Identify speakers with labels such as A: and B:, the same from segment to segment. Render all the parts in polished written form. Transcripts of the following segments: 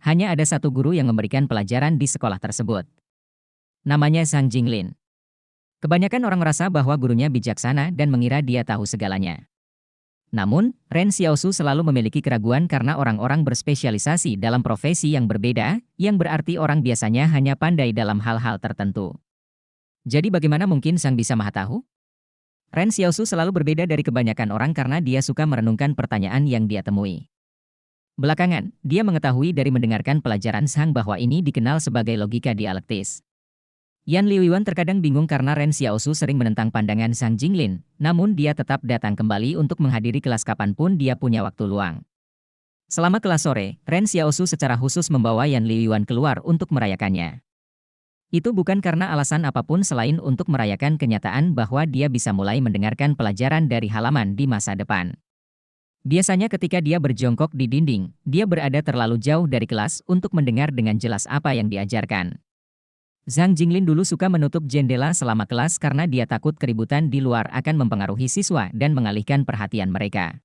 A: Hanya ada satu guru yang memberikan pelajaran di sekolah tersebut. Namanya Zhang Jinglin. Kebanyakan orang merasa bahwa gurunya bijaksana dan mengira dia tahu segalanya. Namun, Ren Xiaosu selalu memiliki keraguan karena orang-orang berspesialisasi dalam profesi yang berbeda, yang berarti orang biasanya hanya pandai dalam hal-hal tertentu. Jadi bagaimana mungkin Sang bisa maha tahu? Ren Xiaosu selalu berbeda dari kebanyakan orang karena dia suka merenungkan pertanyaan yang dia temui. Belakangan, dia mengetahui dari mendengarkan pelajaran Sang bahwa ini dikenal sebagai logika dialektis. Yan Liuiwan terkadang bingung karena Ren Xiaosu sering menentang pandangan Zhang Jinglin, namun dia tetap datang kembali untuk menghadiri kelas kapanpun dia punya waktu luang. Selama kelas sore, Ren Xiaosu secara khusus membawa Yan Liuiwan keluar untuk merayakannya. Itu bukan karena alasan apapun selain untuk merayakan kenyataan bahwa dia bisa mulai mendengarkan pelajaran dari halaman di masa depan. Biasanya ketika dia berjongkok di dinding, dia berada terlalu jauh dari kelas untuk mendengar dengan jelas apa yang diajarkan. Zhang Jinglin dulu suka menutup jendela selama kelas karena dia takut keributan di luar akan mempengaruhi siswa dan mengalihkan perhatian mereka.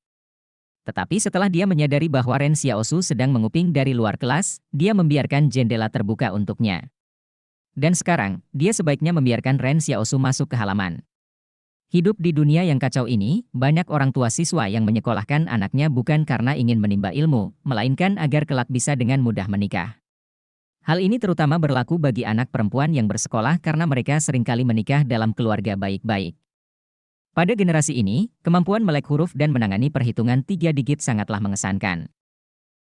A: Tetapi setelah dia menyadari bahwa Ren Xiaosu sedang menguping dari luar kelas, dia membiarkan jendela terbuka untuknya. Dan sekarang, dia sebaiknya membiarkan Ren Xiaosu masuk ke halaman. Hidup di dunia yang kacau ini, banyak orang tua siswa yang menyekolahkan anaknya bukan karena ingin menimba ilmu, melainkan agar kelak bisa dengan mudah menikah. Hal ini terutama berlaku bagi anak perempuan yang bersekolah karena mereka seringkali menikah dalam keluarga baik-baik. Pada generasi ini, kemampuan melek huruf dan menangani perhitungan 3 digit sangatlah mengesankan.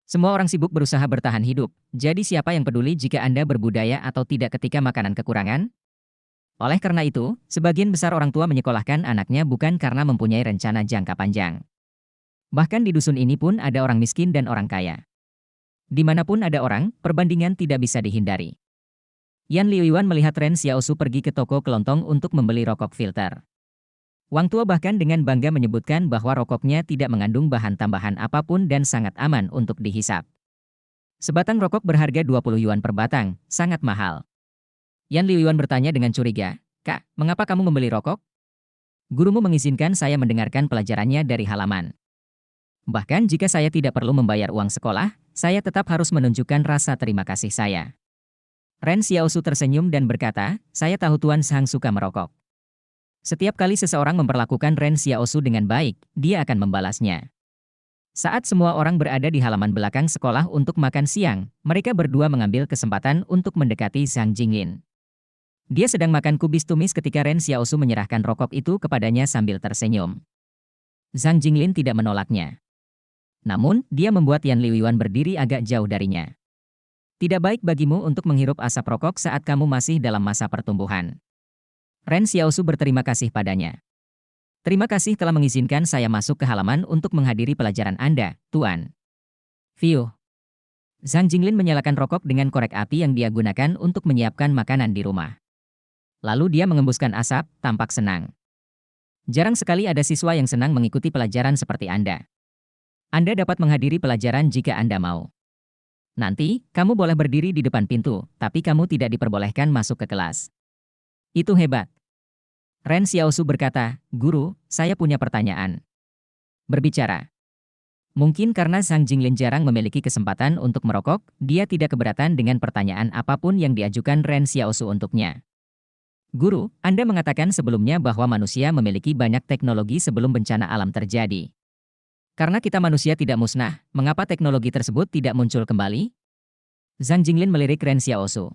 A: Semua orang sibuk berusaha bertahan hidup, jadi siapa yang peduli jika Anda berbudaya atau tidak ketika makanan kekurangan? Oleh karena itu, sebagian besar orang tua menyekolahkan anaknya bukan karena mempunyai rencana jangka panjang. Bahkan di dusun ini pun ada orang miskin dan orang kaya. Dimanapun ada orang, perbandingan tidak bisa dihindari. Yan Liuiwan melihat Ren Xiaosu pergi ke toko kelontong untuk membeli rokok filter. Wang tua bahkan dengan bangga menyebutkan bahwa rokoknya tidak mengandung bahan tambahan apapun dan sangat aman untuk dihisap. Sebatang rokok berharga 20 yuan per batang, sangat mahal. Yan Liuiwan bertanya dengan curiga, "Kak, mengapa kamu membeli rokok?" "Gurumu mengizinkan saya mendengarkan pelajarannya dari halaman. Bahkan jika saya tidak perlu membayar uang sekolah, saya tetap harus menunjukkan rasa terima kasih saya." Ren Xiaosu tersenyum dan berkata, "Saya tahu Tuan Zhang suka merokok. Setiap kali seseorang memperlakukan Ren Xiaosu dengan baik, dia akan membalasnya." Saat semua orang berada di halaman belakang sekolah untuk makan siang, mereka berdua mengambil kesempatan untuk mendekati Zhang Jinglin. Dia sedang makan kubis tumis ketika Ren Xiaosu menyerahkan rokok itu kepadanya sambil tersenyum. Zhang Jinglin tidak menolaknya. Namun, dia membuat Yan Liuiwan berdiri agak jauh darinya. "Tidak baik bagimu untuk menghirup asap rokok saat kamu masih dalam masa pertumbuhan." Ren Xiaosu berterima kasih padanya. "Terima kasih telah mengizinkan saya masuk ke halaman untuk menghadiri pelajaran Anda, Tuan." Fiuh. Zhang Jinglin menyalakan rokok dengan korek api yang dia gunakan untuk menyiapkan makanan di rumah. Lalu dia mengembuskan asap, tampak senang. "Jarang sekali ada siswa yang senang mengikuti pelajaran seperti Anda. Anda dapat menghadiri pelajaran jika Anda mau. Nanti, kamu boleh berdiri di depan pintu, tapi kamu tidak diperbolehkan masuk ke kelas." "Itu hebat." Ren Xiaosu berkata, "Guru, saya punya pertanyaan." "Berbicara." Mungkin karena Zhang Jinglin jarang memiliki kesempatan untuk merokok, dia tidak keberatan dengan pertanyaan apapun yang diajukan Ren Xiaosu untuknya. "Guru, Anda mengatakan sebelumnya bahwa manusia memiliki banyak teknologi sebelum bencana alam terjadi. Karena kita manusia tidak musnah, mengapa teknologi tersebut tidak muncul kembali?" Zhang Jinglin melirik Ren Xiaosu.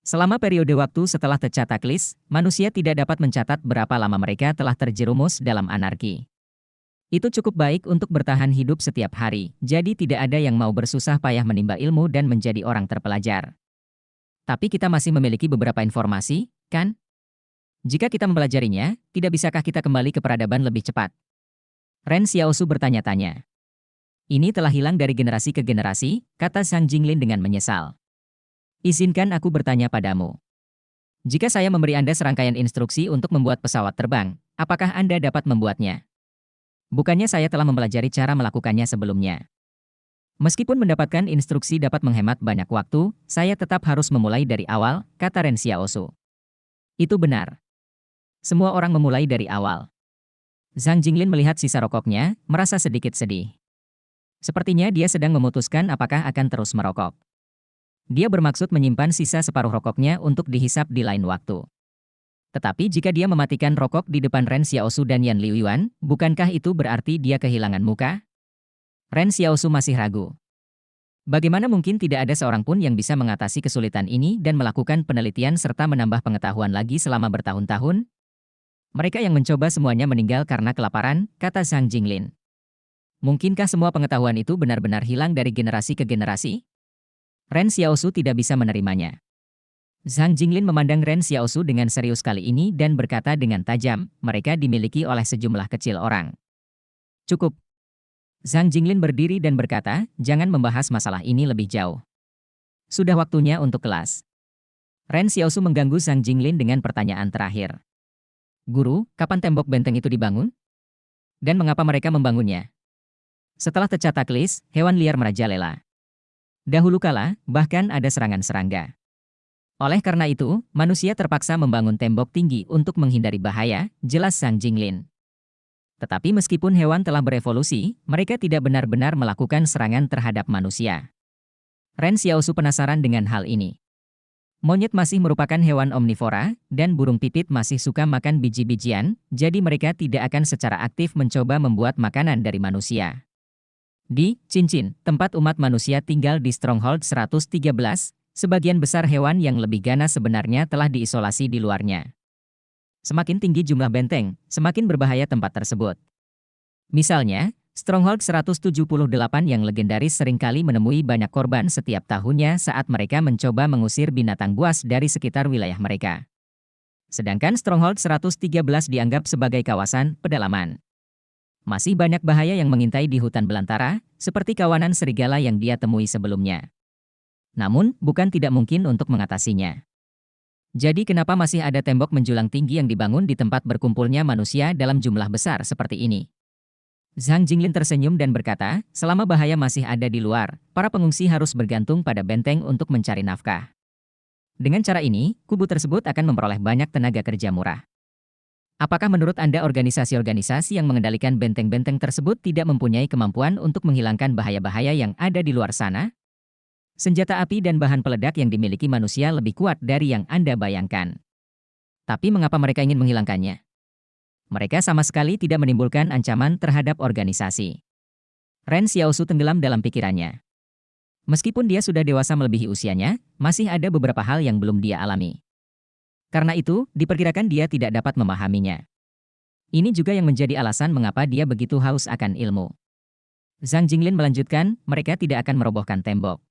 A: "Selama periode waktu setelah Tecataclys, manusia tidak dapat mencatat berapa lama mereka telah terjerumus dalam anarki. Itu cukup baik untuk bertahan hidup setiap hari, jadi tidak ada yang mau bersusah payah menimba ilmu dan menjadi orang terpelajar. Tapi kita masih memiliki beberapa informasi, kan? Jika kita mempelajarinya, tidak bisakah kita kembali ke peradaban lebih cepat?" Ren Xiaosu bertanya-tanya. "Ini telah hilang dari generasi ke generasi," kata Zhang Jinglin dengan menyesal. "Izinkan aku bertanya padamu. Jika saya memberi Anda serangkaian instruksi untuk membuat pesawat terbang, apakah Anda dapat membuatnya? Bukannya saya telah mempelajari cara melakukannya sebelumnya. Meskipun mendapatkan instruksi dapat menghemat banyak waktu, saya tetap harus memulai dari awal," kata Ren Xiaosu. "Itu benar. Semua orang memulai dari awal." Zhang Jinglin melihat sisa rokoknya, merasa sedikit sedih. Sepertinya dia sedang memutuskan apakah akan terus merokok. Dia bermaksud menyimpan sisa separuh rokoknya untuk dihisap di lain waktu. Tetapi jika dia mematikan rokok di depan Ren Xiaosu dan Yan Liuyuan, bukankah itu berarti dia kehilangan muka? Ren Xiaosu masih ragu. Bagaimana mungkin tidak ada seorang pun yang bisa mengatasi kesulitan ini dan melakukan penelitian serta menambah pengetahuan lagi selama bertahun-tahun? Mereka yang mencoba semuanya meninggal karena kelaparan, kata Zhang Jinglin. Mungkinkah semua pengetahuan itu benar-benar hilang dari generasi ke generasi? Ren Xiaosu tidak bisa menerimanya. Zhang Jinglin memandang Ren Xiaosu dengan serius kali ini dan berkata dengan tajam, mereka dimiliki oleh sejumlah kecil orang. Cukup. Zhang Jinglin berdiri dan berkata, jangan membahas masalah ini lebih jauh. Sudah waktunya untuk kelas. Ren Xiaosu mengganggu Zhang Jinglin dengan pertanyaan terakhir. Guru, kapan tembok benteng itu dibangun? Dan mengapa mereka membangunnya? Setelah Tecataclis, hewan liar merajalela. Dahulu kala, bahkan ada serangan serangga. Oleh karena itu, manusia terpaksa membangun tembok tinggi untuk menghindari bahaya, jelas Zhang Jinglin. Tetapi meskipun hewan telah berevolusi, mereka tidak benar-benar melakukan serangan terhadap manusia. Ren Xiaosu penasaran dengan hal ini. Monyet masih merupakan hewan omnivora, dan burung pipit masih suka makan biji-bijian, jadi mereka tidak akan secara aktif mencoba membuat makanan dari manusia. Di Cincin, tempat umat manusia tinggal di Stronghold 113, sebagian besar hewan yang lebih ganas sebenarnya telah diisolasi di luarnya. Semakin tinggi jumlah benteng, semakin berbahaya tempat tersebut. Misalnya, Stronghold 178 yang legendaris seringkali menemui banyak korban setiap tahunnya saat mereka mencoba mengusir binatang buas dari sekitar wilayah mereka. Sedangkan Stronghold 113 dianggap sebagai kawasan pedalaman. Masih banyak bahaya yang mengintai di hutan belantara, seperti kawanan serigala yang dia temui sebelumnya. Namun, bukan tidak mungkin untuk mengatasinya. Jadi kenapa masih ada tembok menjulang tinggi yang dibangun di tempat berkumpulnya manusia dalam jumlah besar seperti ini? Zhang Jinglin tersenyum dan berkata, selama bahaya masih ada di luar, para pengungsi harus bergantung pada benteng untuk mencari nafkah. Dengan cara ini, kubu tersebut akan memperoleh banyak tenaga kerja murah. Apakah menurut Anda organisasi-organisasi yang mengendalikan benteng-benteng tersebut tidak mempunyai kemampuan untuk menghilangkan bahaya-bahaya yang ada di luar sana? Senjata api dan bahan peledak yang dimiliki manusia lebih kuat dari yang Anda bayangkan. Tapi mengapa mereka ingin menghilangkannya? Mereka sama sekali tidak menimbulkan ancaman terhadap organisasi. Ren Xiaosu tenggelam dalam pikirannya. Meskipun dia sudah dewasa melebihi usianya, masih ada beberapa hal yang belum dia alami. Karena itu, diperkirakan dia tidak dapat memahaminya. Ini juga yang menjadi alasan mengapa dia begitu haus akan ilmu. Zhang Jinglin melanjutkan, mereka tidak akan merobohkan tembok.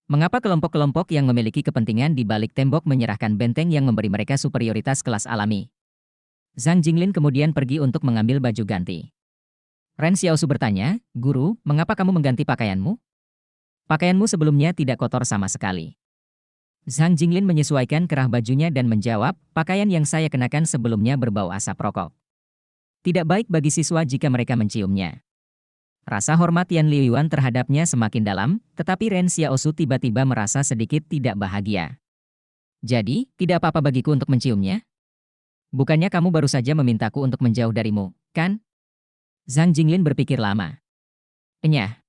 A: Mengapa kelompok-kelompok yang memiliki kepentingan di balik tembok menyerahkan benteng yang memberi mereka superioritas kelas alami? Zhang Jinglin kemudian pergi untuk mengambil baju ganti. Ren Xiaosu bertanya, Guru, mengapa kamu mengganti pakaianmu? Pakaianmu sebelumnya tidak kotor sama sekali. Zhang Jinglin menyesuaikan kerah bajunya dan menjawab, pakaian yang saya kenakan sebelumnya berbau asap rokok. Tidak baik bagi siswa jika mereka menciumnya. Rasa hormat Yan Liuyuan terhadapnya semakin dalam, tetapi Ren Xiaosu tiba-tiba merasa sedikit tidak bahagia. Jadi, tidak apa-apa bagiku untuk menciumnya? Bukannya kamu baru saja memintaku untuk menjauh darimu, kan? Zhang Jinglin berpikir lama. Enyah.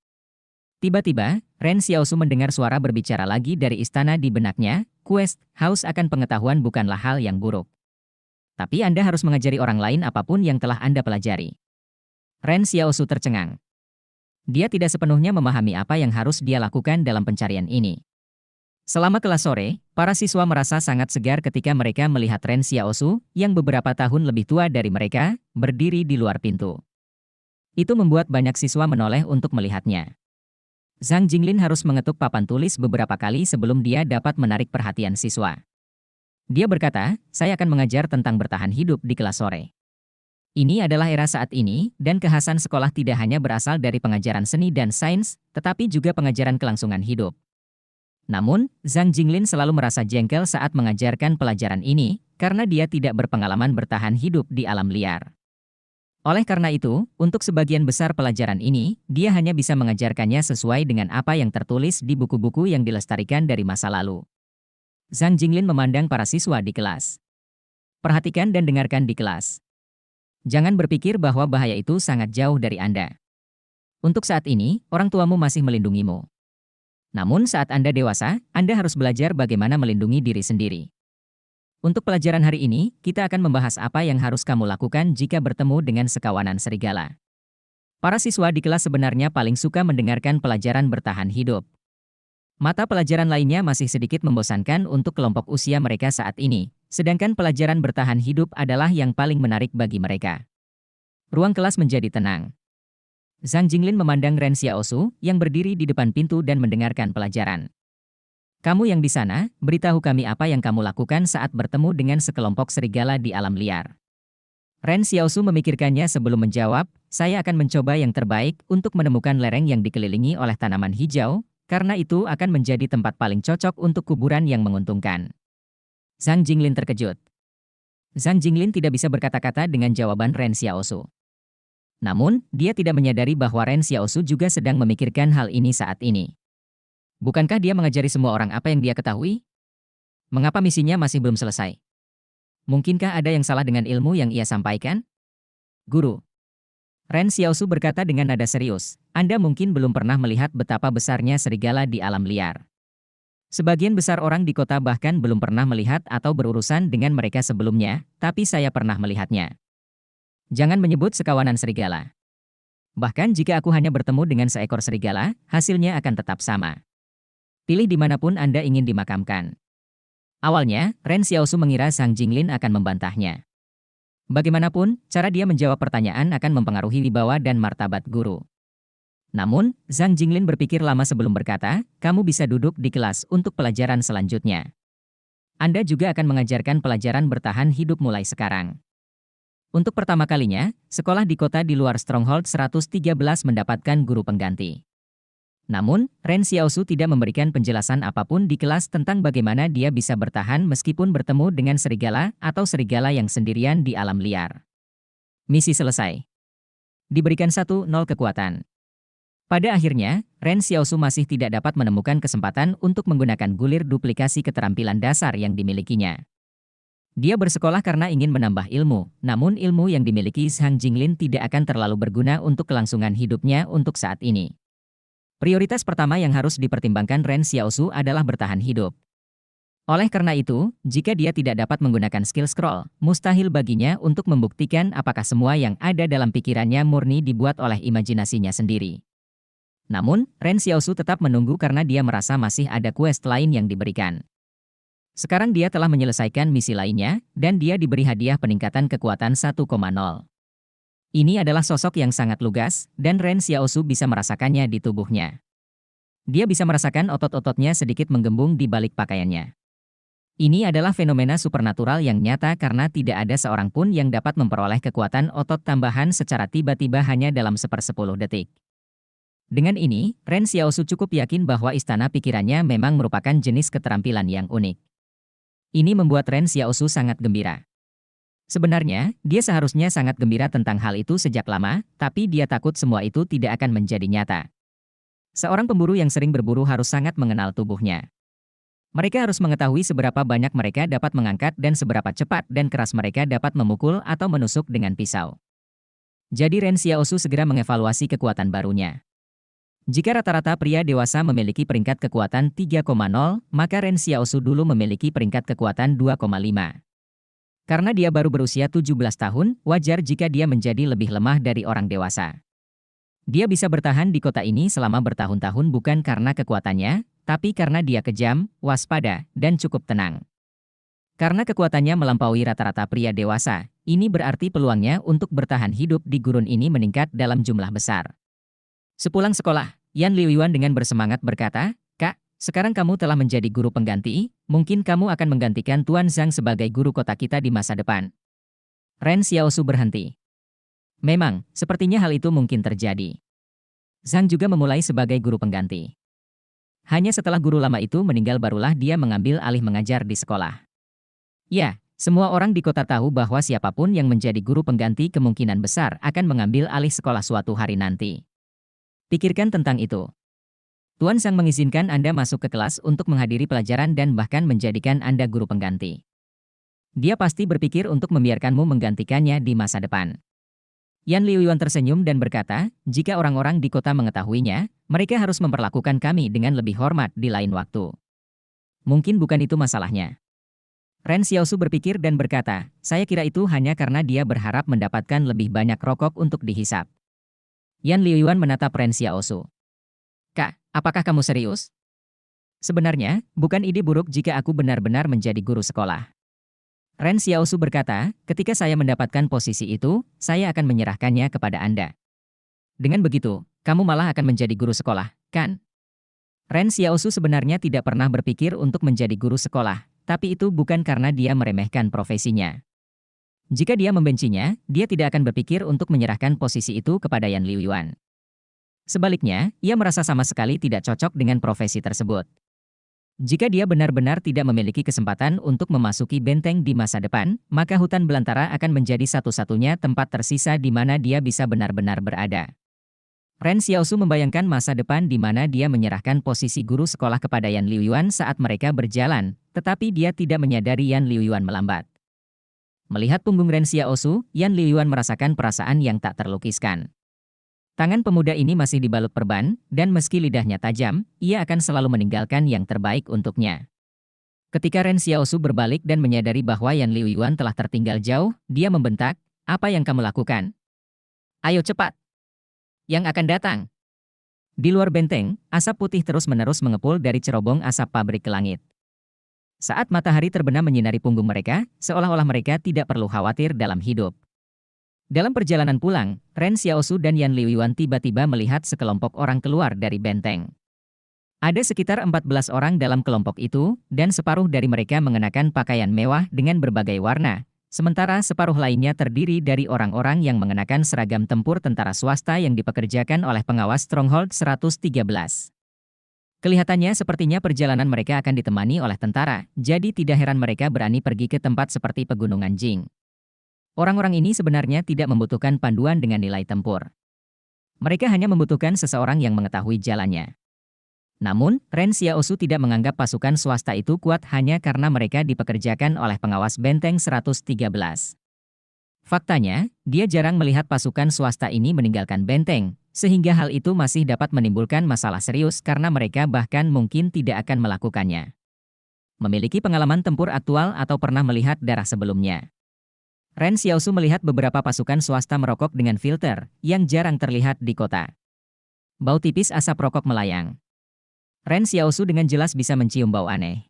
A: Tiba-tiba, Ren Xiaosu mendengar suara berbicara lagi dari istana di benaknya, quest, haus akan pengetahuan bukanlah hal yang buruk. Tapi Anda harus mengajari orang lain apapun yang telah Anda pelajari. Ren Xiaosu tercengang. Dia tidak sepenuhnya memahami apa yang harus dia lakukan dalam pencarian ini. Selama kelas sore, para siswa merasa sangat segar ketika mereka melihat Ren Xiaosu, yang beberapa tahun lebih tua dari mereka, berdiri di luar pintu. Itu membuat banyak siswa menoleh untuk melihatnya. Zhang Jinglin harus mengetuk papan tulis beberapa kali sebelum dia dapat menarik perhatian siswa. Dia berkata, saya akan mengajar tentang bertahan hidup di kelas sore. Ini adalah era saat ini, dan kekhasan sekolah tidak hanya berasal dari pengajaran seni dan sains, tetapi juga pengajaran kelangsungan hidup. Namun, Zhang Jinglin selalu merasa jengkel saat mengajarkan pelajaran ini, karena dia tidak berpengalaman bertahan hidup di alam liar. Oleh karena itu, untuk sebagian besar pelajaran ini, dia hanya bisa mengajarkannya sesuai dengan apa yang tertulis di buku-buku yang dilestarikan dari masa lalu. Zhang Jinglin memandang para siswa di kelas. Perhatikan dan dengarkan di kelas. Jangan berpikir bahwa bahaya itu sangat jauh dari Anda. Untuk saat ini, orang tuamu masih melindungimu. Namun saat Anda dewasa, Anda harus belajar bagaimana melindungi diri sendiri. Untuk pelajaran hari ini, kita akan membahas apa yang harus kamu lakukan jika bertemu dengan sekawanan serigala. Para siswa di kelas sebenarnya paling suka mendengarkan pelajaran bertahan hidup. Mata pelajaran lainnya masih sedikit membosankan untuk kelompok usia mereka saat ini, sedangkan pelajaran bertahan hidup adalah yang paling menarik bagi mereka. Ruang kelas menjadi tenang. Zhang Jinglin memandang Ren Xiaosu yang berdiri di depan pintu dan mendengarkan pelajaran. Kamu yang di sana, beritahu kami apa yang kamu lakukan saat bertemu dengan sekelompok serigala di alam liar. Ren Xiaosu memikirkannya sebelum menjawab, saya akan mencoba yang terbaik untuk menemukan lereng yang dikelilingi oleh tanaman hijau, karena itu akan menjadi tempat paling cocok untuk kuburan yang menguntungkan. Zhang Jinglin terkejut. Zhang Jinglin tidak bisa berkata-kata dengan jawaban Ren Xiaosu. Namun, dia tidak menyadari bahwa Ren Xiaosu juga sedang memikirkan hal ini saat ini. Bukankah dia mengajari semua orang apa yang dia ketahui? Mengapa misinya masih belum selesai? Mungkinkah ada yang salah dengan ilmu yang ia sampaikan? Guru. Ren Xiaosu berkata dengan nada serius, Anda mungkin belum pernah melihat betapa besarnya serigala di alam liar. Sebagian besar orang di kota bahkan belum pernah melihat atau berurusan dengan mereka sebelumnya, tapi saya pernah melihatnya. Jangan menyebut sekawanan serigala. Bahkan jika aku hanya bertemu dengan seekor serigala, hasilnya akan tetap sama. Pilih dimanapun Anda ingin dimakamkan. Awalnya, Ren Xiaosu mengira Zhang Jinglin akan membantahnya. Bagaimanapun, cara dia menjawab pertanyaan akan mempengaruhi wibawa dan martabat guru. Namun, Zhang Jinglin berpikir lama sebelum berkata, kamu bisa duduk di kelas untuk pelajaran selanjutnya. Anda juga akan mengajarkan pelajaran bertahan hidup mulai sekarang. Untuk pertama kalinya, sekolah di kota di luar Stronghold 113 mendapatkan guru pengganti. Namun, Ren Xiaosu tidak memberikan penjelasan apapun di kelas tentang bagaimana dia bisa bertahan meskipun bertemu dengan serigala atau serigala yang sendirian di alam liar. Misi selesai. Diberikan 1-0 kekuatan. Pada akhirnya, Ren Xiaosu masih tidak dapat menemukan kesempatan untuk menggunakan gulir duplikasi keterampilan dasar yang dimilikinya. Dia bersekolah karena ingin menambah ilmu, namun ilmu yang dimiliki Zhang Jinglin tidak akan terlalu berguna untuk kelangsungan hidupnya untuk saat ini. Prioritas pertama yang harus dipertimbangkan Ren Xiaosu adalah bertahan hidup. Oleh karena itu, jika dia tidak dapat menggunakan skill scroll, mustahil baginya untuk membuktikan apakah semua yang ada dalam pikirannya murni dibuat oleh imajinasinya sendiri. Namun, Ren Xiaosu tetap menunggu karena dia merasa masih ada quest lain yang diberikan. Sekarang dia telah menyelesaikan misi lainnya, dan dia diberi hadiah peningkatan kekuatan 1,0. Ini adalah sosok yang sangat lugas, dan Ren Xiaosu bisa merasakannya di tubuhnya. Dia bisa merasakan otot-ototnya sedikit menggembung di balik pakaiannya. Ini adalah fenomena supernatural yang nyata karena tidak ada seorang pun yang dapat memperoleh kekuatan otot tambahan secara tiba-tiba hanya dalam 1/10 detik. Dengan ini, Ren Xiaosu cukup yakin bahwa istana pikirannya memang merupakan jenis keterampilan yang unik. Ini membuat Ren Xiaosu sangat gembira. Sebenarnya, dia seharusnya sangat gembira tentang hal itu sejak lama, tapi dia takut semua itu tidak akan menjadi nyata. Seorang pemburu yang sering berburu harus sangat mengenal tubuhnya. Mereka harus mengetahui seberapa banyak mereka dapat mengangkat dan seberapa cepat dan keras mereka dapat memukul atau menusuk dengan pisau. Jadi Ren Xiaosu segera mengevaluasi kekuatan barunya. Jika rata-rata pria dewasa memiliki peringkat kekuatan 3,0, maka Ren Xiaosu dulu memiliki peringkat kekuatan 2,5. Karena dia baru berusia 17 tahun, wajar jika dia menjadi lebih lemah dari orang dewasa. Dia bisa bertahan di kota ini selama bertahun-tahun bukan karena kekuatannya, tapi karena dia kejam, waspada, dan cukup tenang. Karena kekuatannya melampaui rata-rata pria dewasa, ini berarti peluangnya untuk bertahan hidup di gurun ini meningkat dalam jumlah besar. Sepulang sekolah, Yan Liuan dengan bersemangat berkata, Kak, sekarang kamu telah menjadi guru pengganti, mungkin kamu akan menggantikan Tuan Zhang sebagai guru kota kita di masa depan. Ren Xiaosu berhenti. Memang, sepertinya hal itu mungkin terjadi. Zhang juga memulai sebagai guru pengganti. Hanya setelah guru lama itu meninggal barulah dia mengambil alih mengajar di sekolah. Ya, semua orang di kota tahu bahwa siapapun yang menjadi guru pengganti kemungkinan besar akan mengambil alih sekolah suatu hari nanti. Pikirkan tentang itu. Tuan Zhang mengizinkan Anda masuk ke kelas untuk menghadiri pelajaran dan bahkan menjadikan Anda guru pengganti. Dia pasti berpikir untuk membiarkanmu menggantikannya di masa depan. Yan Liuyuan tersenyum dan berkata, jika orang-orang di kota mengetahuinya, mereka harus memperlakukan kami dengan lebih hormat di lain waktu. Mungkin bukan itu masalahnya. Ren Xiaosu berpikir dan berkata, saya kira itu hanya karena dia berharap mendapatkan lebih banyak rokok untuk dihisap. Yan Liuyuan menatap Ren Xiaosu. Kak, apakah kamu serius? Sebenarnya, bukan ide buruk jika aku benar-benar menjadi guru sekolah. Ren Xiaosu berkata, ketika saya mendapatkan posisi itu, saya akan menyerahkannya kepada Anda. Dengan begitu, kamu malah akan menjadi guru sekolah, kan? Ren Xiaosu sebenarnya tidak pernah berpikir untuk menjadi guru sekolah, tapi itu bukan karena dia meremehkan profesinya. Jika dia membencinya, dia tidak akan berpikir untuk menyerahkan posisi itu kepada Yan Liuyuan. Sebaliknya, ia merasa sama sekali tidak cocok dengan profesi tersebut. Jika dia benar-benar tidak memiliki kesempatan untuk memasuki benteng di masa depan, maka hutan belantara akan menjadi satu-satunya tempat tersisa di mana dia bisa benar-benar berada. Ren Xiaosu membayangkan masa depan di mana dia menyerahkan posisi guru sekolah kepada Yan Liuyuan saat mereka berjalan, tetapi dia tidak menyadari Yan Liuyuan melambat. Melihat punggung Ren Xiaosu, Yan Liuyuan merasakan perasaan yang tak terlukiskan. Tangan pemuda ini masih dibalut perban, dan meski lidahnya tajam, ia akan selalu meninggalkan yang terbaik untuknya. Ketika Ren Xiaosu berbalik dan menyadari bahwa Yan Liuyuan telah tertinggal jauh, dia membentak, apa yang kamu lakukan? Ayo cepat! Yang akan datang! Di luar benteng, asap putih terus-menerus mengepul dari cerobong asap pabrik ke langit. Saat matahari terbenam menyinari punggung mereka, seolah-olah mereka tidak perlu khawatir dalam hidup. Dalam perjalanan pulang, Ren Xiaosu dan Yan Liuyuan tiba-tiba melihat sekelompok orang keluar dari benteng. Ada sekitar 14 orang dalam kelompok itu, dan separuh dari mereka mengenakan pakaian mewah dengan berbagai warna, sementara separuh lainnya terdiri dari orang-orang yang mengenakan seragam tempur tentara swasta yang dipekerjakan oleh pengawas Stronghold 113. Kelihatannya sepertinya perjalanan mereka akan ditemani oleh tentara, jadi tidak heran mereka berani pergi ke tempat seperti Pegunungan Jing. Orang-orang ini sebenarnya tidak membutuhkan panduan dengan nilai tempur. Mereka hanya membutuhkan seseorang yang mengetahui jalannya. Namun, Ren Xiaosu tidak menganggap pasukan swasta itu kuat hanya karena mereka dipekerjakan oleh pengawas benteng 113. Faktanya, dia jarang melihat pasukan swasta ini meninggalkan benteng, sehingga hal itu masih dapat menimbulkan masalah serius karena mereka bahkan mungkin tidak akan melakukannya. Memiliki pengalaman tempur aktual atau pernah melihat darah sebelumnya. Ren Xiaosu melihat beberapa pasukan swasta merokok dengan filter, yang jarang terlihat di kota. Bau tipis asap rokok melayang. Ren Xiaosu dengan jelas bisa mencium bau aneh.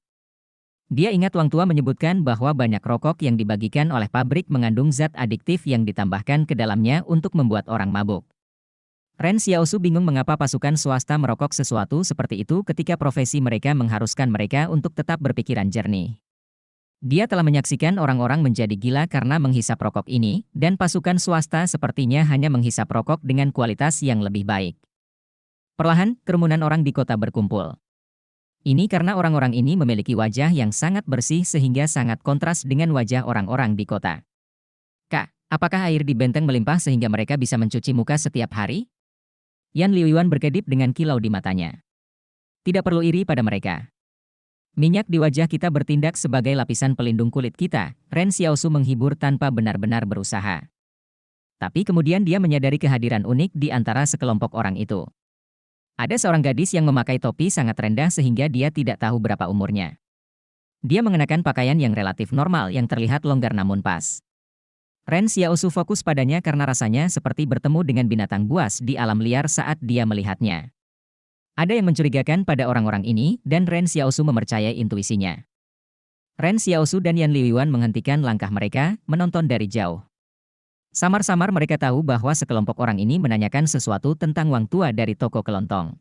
A: Dia ingat Wang Tua menyebutkan bahwa banyak rokok yang dibagikan oleh pabrik mengandung zat adiktif yang ditambahkan ke dalamnya untuk membuat orang mabuk. Ren Xiaosu bingung mengapa pasukan swasta merokok sesuatu seperti itu ketika profesi mereka mengharuskan mereka untuk tetap berpikiran jernih. Dia telah menyaksikan orang-orang menjadi gila karena menghisap rokok ini, dan pasukan swasta sepertinya hanya menghisap rokok dengan kualitas yang lebih baik. Perlahan, kerumunan orang di kota berkumpul. Ini karena orang-orang ini memiliki wajah yang sangat bersih sehingga sangat kontras dengan wajah orang-orang di kota. Kak, apakah air di benteng melimpah sehingga mereka bisa mencuci muka setiap hari? Yan Liuyuan berkedip dengan kilau di matanya. Tidak perlu iri pada mereka. Minyak di wajah kita bertindak sebagai lapisan pelindung kulit kita, Ren Xiaosu menghibur tanpa benar-benar berusaha. Tapi kemudian dia menyadari kehadiran unik di antara sekelompok orang itu. Ada seorang gadis yang memakai topi sangat rendah sehingga dia tidak tahu berapa umurnya. Dia mengenakan pakaian yang relatif normal yang terlihat longgar namun pas. Ren Xiaosu fokus padanya karena rasanya seperti bertemu dengan binatang buas di alam liar saat dia melihatnya. Ada yang mencurigakan pada orang-orang ini, dan Ren Xiaosu mempercayai intuisinya. Ren Xiaosu dan Yan Liuyuan menghentikan langkah mereka, menonton dari jauh. Samar-samar mereka tahu bahwa sekelompok orang ini menanyakan sesuatu tentang Wang Tua dari toko kelontong.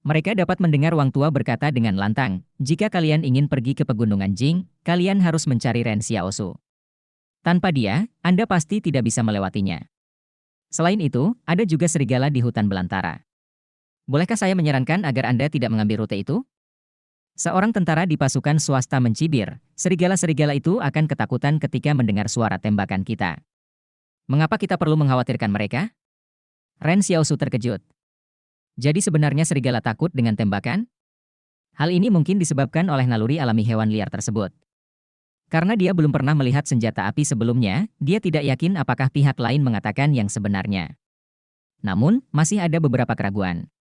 A: Mereka dapat mendengar Wang Tua berkata dengan lantang, jika kalian ingin pergi ke Pegunungan Jing, kalian harus mencari Ren Xiaosu. Tanpa dia, Anda pasti tidak bisa melewatinya. Selain itu, ada juga serigala di hutan belantara. Bolehkah saya menyarankan agar Anda tidak mengambil rute itu? Seorang tentara di pasukan swasta mencibir, serigala-serigala itu akan ketakutan ketika mendengar suara tembakan kita. Mengapa kita perlu mengkhawatirkan mereka? Ren Xiaosu terkejut. Jadi sebenarnya serigala takut dengan tembakan? Hal ini mungkin disebabkan oleh naluri alami hewan liar tersebut. Karena dia belum pernah melihat senjata api sebelumnya, dia tidak yakin apakah pihak lain mengatakan yang sebenarnya. Namun, masih ada beberapa keraguan.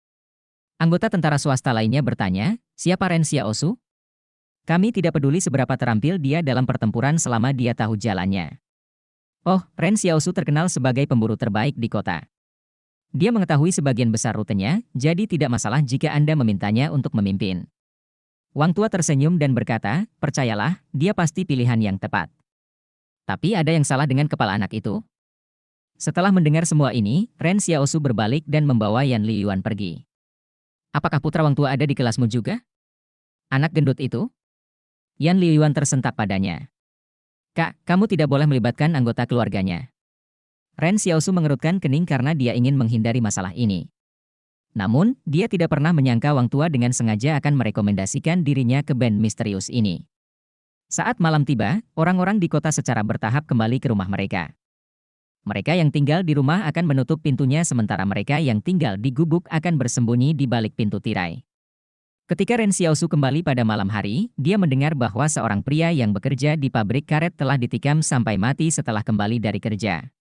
A: Anggota tentara swasta lainnya bertanya, siapa Ren Xiaosu? Kami tidak peduli seberapa terampil dia dalam pertempuran selama dia tahu jalannya. Oh, Ren Xiaosu terkenal sebagai pemburu terbaik di kota. Dia mengetahui sebagian besar rutenya, jadi tidak masalah jika Anda memintanya untuk memimpin. Wang tua tersenyum dan berkata, percayalah, dia pasti pilihan yang tepat. Tapi ada yang salah dengan kepala anak itu. Setelah mendengar semua ini, Ren Xiaosu berbalik dan membawa Yan Liyuan pergi. Apakah putra Wang tua ada di kelasmu juga? Anak gendut itu? Yan Liyuan tersentak padanya. Kak, kamu tidak boleh melibatkan anggota keluarganya. Ren Xiaosu mengerutkan kening karena dia ingin menghindari masalah ini. Namun, dia tidak pernah menyangka Wang tua dengan sengaja akan merekomendasikan dirinya ke band misterius ini. Saat malam tiba, orang-orang di kota secara bertahap kembali ke rumah mereka. Mereka yang tinggal di rumah akan menutup pintunya sementara mereka yang tinggal di gubuk akan bersembunyi di balik pintu tirai. Ketika Ren Xiaosu kembali pada malam hari, dia mendengar bahwa seorang pria yang bekerja di pabrik karet telah ditikam sampai mati setelah kembali dari kerja.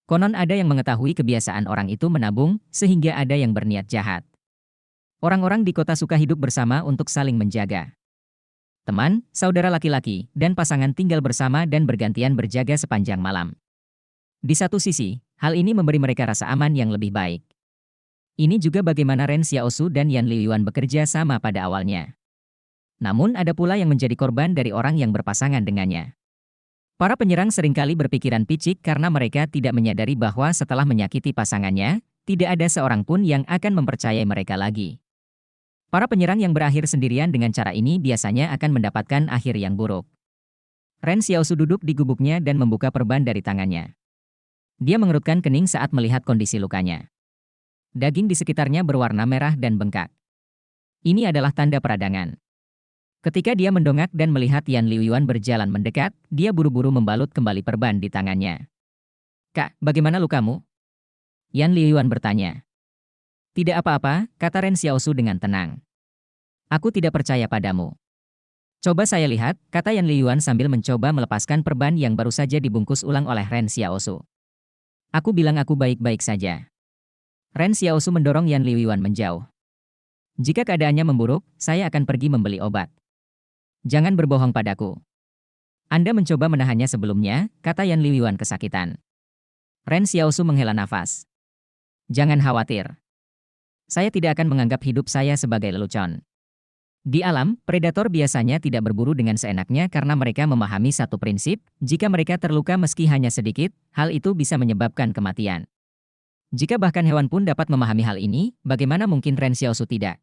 A: Konon ada yang mengetahui kebiasaan orang itu menabung, sehingga ada yang berniat jahat. Orang-orang di kota suka hidup bersama untuk saling menjaga. Teman, saudara laki-laki, dan pasangan tinggal bersama dan bergantian berjaga sepanjang malam. Di satu sisi, hal ini memberi mereka rasa aman yang lebih baik. Ini juga bagaimana Ren Xiaosu dan Yan Liyuan bekerja sama pada awalnya. Namun ada pula yang menjadi korban dari orang yang berpasangan dengannya. Para penyerang seringkali berpikiran picik karena mereka tidak menyadari bahwa setelah menyakiti pasangannya, tidak ada seorang pun yang akan mempercayai mereka lagi. Para penyerang yang berakhir sendirian dengan cara ini biasanya akan mendapatkan akhir yang buruk. Ren Xiaosu duduk di gubuknya dan membuka perban dari tangannya. Dia mengerutkan kening saat melihat kondisi lukanya. Daging di sekitarnya berwarna merah dan bengkak. Ini adalah tanda peradangan. Ketika dia mendongak dan melihat Yan Liyuan berjalan mendekat, dia buru-buru membalut kembali perban di tangannya. Kak, bagaimana lukamu? Yan Liyuan bertanya. Tidak apa-apa, kata Ren Xiaosu dengan tenang. Aku tidak percaya padamu. Coba saya lihat, kata Yan Liyuan sambil mencoba melepaskan perban yang baru saja dibungkus ulang oleh Ren Xiaosu. Aku bilang aku baik-baik saja. Ren Xiaosu mendorong Yan Liyuan menjauh. Jika keadaannya memburuk, saya akan pergi membeli obat. Jangan berbohong padaku. Anda mencoba menahannya sebelumnya, kata Yan Liyuan kesakitan. Ren Xiaosu menghela nafas. Jangan khawatir. Saya tidak akan menganggap hidup saya sebagai lelucon. Di alam, predator biasanya tidak berburu dengan seenaknya karena mereka memahami satu prinsip, jika mereka terluka meski hanya sedikit, hal itu bisa menyebabkan kematian. Jika bahkan hewan pun dapat memahami hal ini, bagaimana mungkin Ren Xiaosu tidak?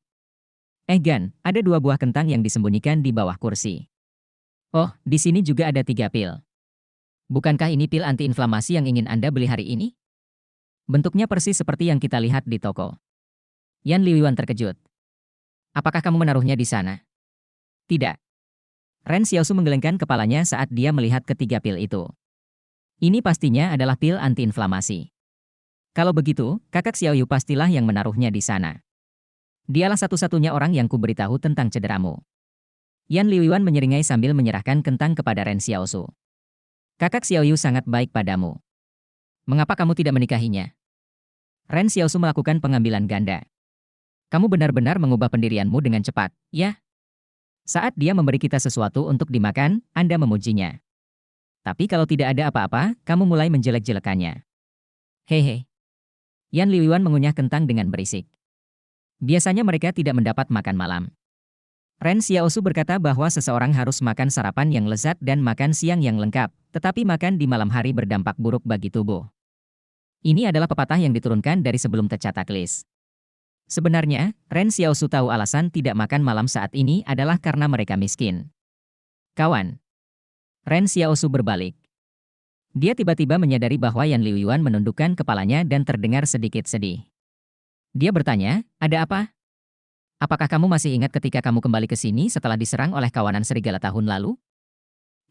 A: Gan, ada 2 buah kentang yang disembunyikan di bawah kursi. Oh, di sini juga ada 3 pil. Bukankah ini pil antiinflamasi yang ingin Anda beli hari ini? Bentuknya persis seperti yang kita lihat di toko. Yan Liyuan terkejut. Apakah kamu menaruhnya di sana? Tidak. Ren Xiaosu menggelengkan kepalanya saat dia melihat ketiga pil itu. Ini pastinya adalah pil antiinflamasi. Kalau begitu, kakak Xiaoyu pastilah yang menaruhnya di sana. Dialah satu-satunya orang yang kuberitahu tentang cederamu. Yan Liyuan menyeringai sambil menyerahkan kentang kepada Ren Xiaosu. Kakak Xiaoyu sangat baik padamu. Mengapa kamu tidak menikahinya? Ren Xiaosu melakukan pengambilan ganda. Kamu benar-benar mengubah pendirianmu dengan cepat, ya? Saat dia memberi kita sesuatu untuk dimakan, Anda memujinya. Tapi kalau tidak ada apa-apa, kamu mulai menjelek-jelekannya. Hehe. Yan Liyuan mengunyah kentang dengan berisik. Biasanya mereka tidak mendapat makan malam. Ren Xiaosu berkata bahwa seseorang harus makan sarapan yang lezat dan makan siang yang lengkap, tetapi makan di malam hari berdampak buruk bagi tubuh. Ini adalah pepatah yang diturunkan dari sebelum tercatat list. Sebenarnya, Ren Xiaosu tahu alasan tidak makan malam saat ini adalah karena mereka miskin. Kawan. Ren Xiaosu berbalik. Dia tiba-tiba menyadari bahwa Yan Liyuan menundukkan kepalanya dan terdengar sedikit sedih. Dia bertanya, ada apa? Apakah kamu masih ingat ketika kamu kembali ke sini setelah diserang oleh kawanan serigala tahun lalu?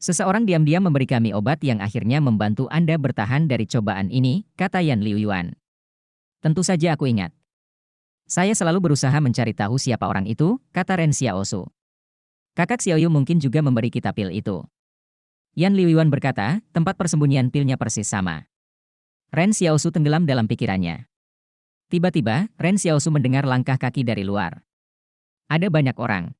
A: Seseorang diam-diam memberi kami obat yang akhirnya membantu Anda bertahan dari cobaan ini, kata Yan Liyuan. Tentu saja aku ingat. Saya selalu berusaha mencari tahu siapa orang itu, kata Ren Xiaosu. Kakak Xiaoyu mungkin juga memberi kita pil itu. Yan Liuan berkata, tempat persembunyian pilnya persis sama. Ren Xiaosu tenggelam dalam pikirannya. Tiba-tiba, Ren Xiaosu mendengar langkah kaki dari luar. Ada banyak orang.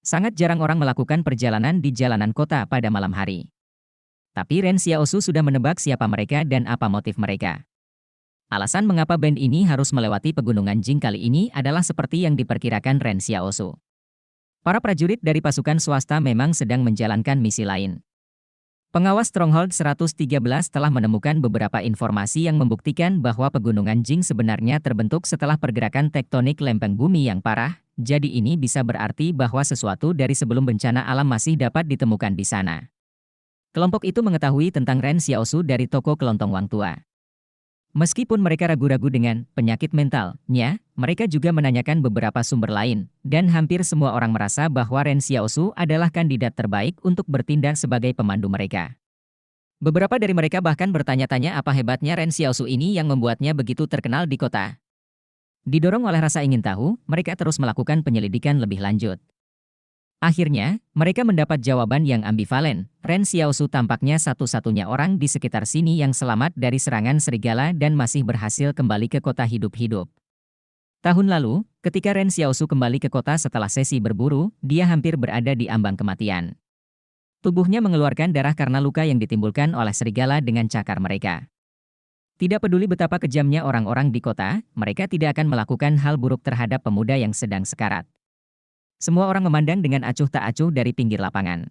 A: Sangat jarang orang melakukan perjalanan di jalanan kota pada malam hari. Tapi Ren Xiaosu sudah menebak siapa mereka dan apa motif mereka. Alasan mengapa band ini harus melewati pegunungan Jing kali ini adalah seperti yang diperkirakan Ren Xiaosu. Para prajurit dari pasukan swasta memang sedang menjalankan misi lain. Pengawas Stronghold 113 telah menemukan beberapa informasi yang membuktikan bahwa pegunungan Jing sebenarnya terbentuk setelah pergerakan tektonik lempeng bumi yang parah, jadi ini bisa berarti bahwa sesuatu dari sebelum bencana alam masih dapat ditemukan di sana. Kelompok itu mengetahui tentang Ren Xiaosu dari toko kelontong Wang Tua. Meskipun mereka ragu-ragu dengan penyakit mentalnya, mereka juga menanyakan beberapa sumber lain, dan hampir semua orang merasa bahwa Ren Xiaosu adalah kandidat terbaik untuk bertindak sebagai pemandu mereka. Beberapa dari mereka bahkan bertanya-tanya apa hebatnya Ren Xiaosu ini yang membuatnya begitu terkenal di kota. Didorong oleh rasa ingin tahu, mereka terus melakukan penyelidikan lebih lanjut. Akhirnya, mereka mendapat jawaban yang ambivalen. Ren Xiaosu tampaknya satu-satunya orang di sekitar sini yang selamat dari serangan serigala dan masih berhasil kembali ke kota hidup-hidup. Tahun lalu, ketika Ren Xiaosu kembali ke kota setelah sesi berburu, dia hampir berada di ambang kematian. Tubuhnya mengeluarkan darah karena luka yang ditimbulkan oleh serigala dengan cakar mereka. Tidak peduli betapa kejamnya orang-orang di kota, mereka tidak akan melakukan hal buruk terhadap pemuda yang sedang sekarat. Semua orang memandang dengan acuh tak acuh dari pinggir lapangan.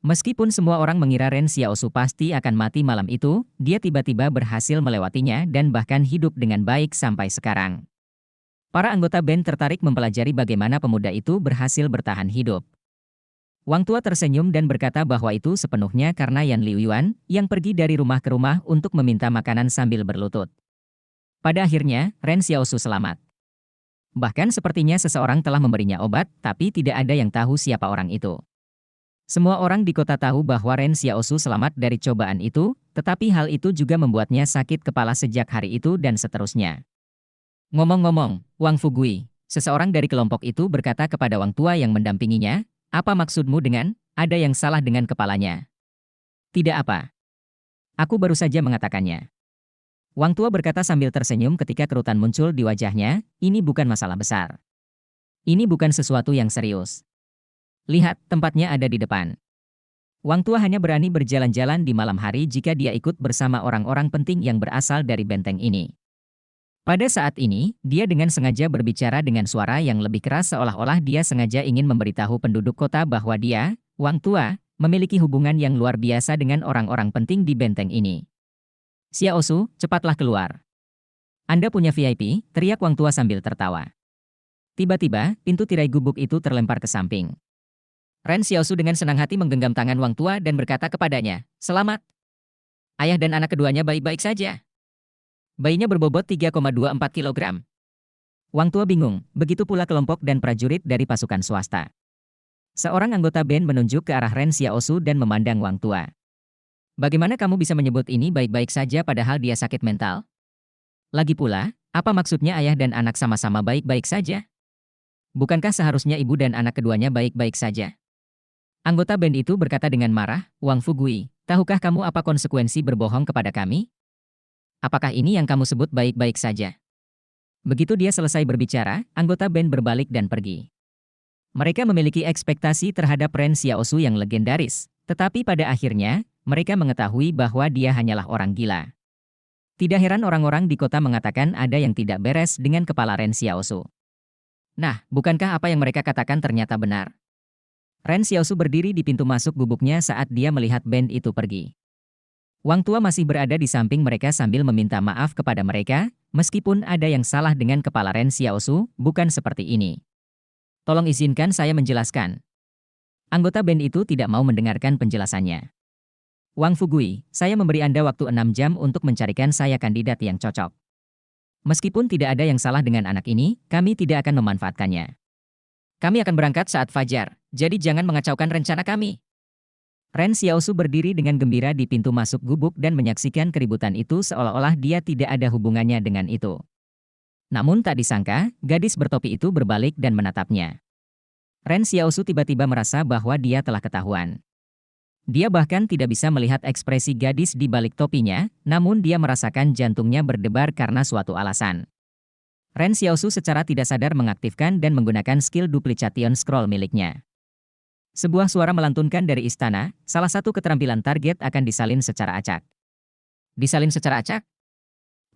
A: Meskipun semua orang mengira Ren Xiaosu pasti akan mati malam itu, dia tiba-tiba berhasil melewatinya dan bahkan hidup dengan baik sampai sekarang. Para anggota band tertarik mempelajari bagaimana pemuda itu berhasil bertahan hidup. Wang Tua tersenyum dan berkata bahwa itu sepenuhnya karena Yan Liuan yang pergi dari rumah ke rumah untuk meminta makanan sambil berlutut. Pada akhirnya, Ren Xiaosu selamat. Bahkan sepertinya seseorang telah memberinya obat, tapi tidak ada yang tahu siapa orang itu. Semua orang di kota tahu bahwa Ren Xiaosu selamat dari cobaan itu, tetapi hal itu juga membuatnya sakit kepala sejak hari itu dan seterusnya. Ngomong-ngomong, Wang Fugui, seseorang dari kelompok itu berkata kepada Wang Tua yang mendampinginya, apa maksudmu dengan, ada yang salah dengan kepalanya? Tidak apa. Aku baru saja mengatakannya. Wang Tua berkata sambil tersenyum ketika kerutan muncul di wajahnya, ini bukan masalah besar. Ini bukan sesuatu yang serius. Lihat, tempatnya ada di depan. Wang Tua hanya berani berjalan-jalan di malam hari jika dia ikut bersama orang-orang penting yang berasal dari benteng ini. Pada saat ini, dia dengan sengaja berbicara dengan suara yang lebih keras seolah-olah dia sengaja ingin memberitahu penduduk kota bahwa dia, Wang Tua, memiliki hubungan yang luar biasa dengan orang-orang penting di benteng ini. Xiaosu, cepatlah keluar. Anda punya VIP, teriak Wang Tua sambil tertawa. Tiba-tiba, pintu tirai gubuk itu terlempar ke samping. Ren Xiaosu dengan senang hati menggenggam tangan Wang Tua dan berkata kepadanya, "Selamat. Ayah dan anak keduanya baik-baik saja." Bayinya berbobot 3,24 kg. Wang Tua bingung, begitu pula kelompok dan prajurit dari pasukan swasta. Seorang anggota band menunjuk ke arah Ren Xiaosu dan memandang Wang Tua. Bagaimana kamu bisa menyebut ini baik-baik saja padahal dia sakit mental? Lagi pula, apa maksudnya ayah dan anak sama-sama baik-baik saja? Bukankah seharusnya ibu dan anak keduanya baik-baik saja? Anggota band itu berkata dengan marah, Wang Fugui, tahukah kamu apa konsekuensi berbohong kepada kami? Apakah ini yang kamu sebut baik-baik saja? Begitu dia selesai berbicara, anggota band berbalik dan pergi. Mereka memiliki ekspektasi terhadap Ren Xiaosu yang legendaris, tetapi pada akhirnya, mereka mengetahui bahwa dia hanyalah orang gila. Tidak heran orang-orang di kota mengatakan ada yang tidak beres dengan kepala Ren Xiaosu. Nah, bukankah apa yang mereka katakan ternyata benar? Ren Xiaosu berdiri di pintu masuk gubuknya saat dia melihat band itu pergi. Wang Tua masih berada di samping mereka sambil meminta maaf kepada mereka, meskipun ada yang salah dengan kepala Ren Xiaosu, bukan seperti ini. Tolong izinkan saya menjelaskan. Anggota band itu tidak mau mendengarkan penjelasannya. Wang Fugui, saya memberi Anda waktu 6 jam untuk mencarikan saya kandidat yang cocok. Meskipun tidak ada yang salah dengan anak ini, kami tidak akan memanfaatkannya. Kami akan berangkat saat fajar, jadi jangan mengacaukan rencana kami. Ren Xiaosu berdiri dengan gembira di pintu masuk gubuk dan menyaksikan keributan itu seolah-olah dia tidak ada hubungannya dengan itu. Namun tak disangka, gadis bertopi itu berbalik dan menatapnya. Ren Xiaosu tiba-tiba merasa bahwa dia telah ketahuan. Dia bahkan tidak bisa melihat ekspresi gadis di balik topinya, namun dia merasakan jantungnya berdebar karena suatu alasan. Ren Xiaosu secara tidak sadar mengaktifkan dan menggunakan skill Duplication Scroll miliknya. Sebuah suara melantunkan dari istana, salah satu keterampilan target akan disalin secara acak. Disalin secara acak?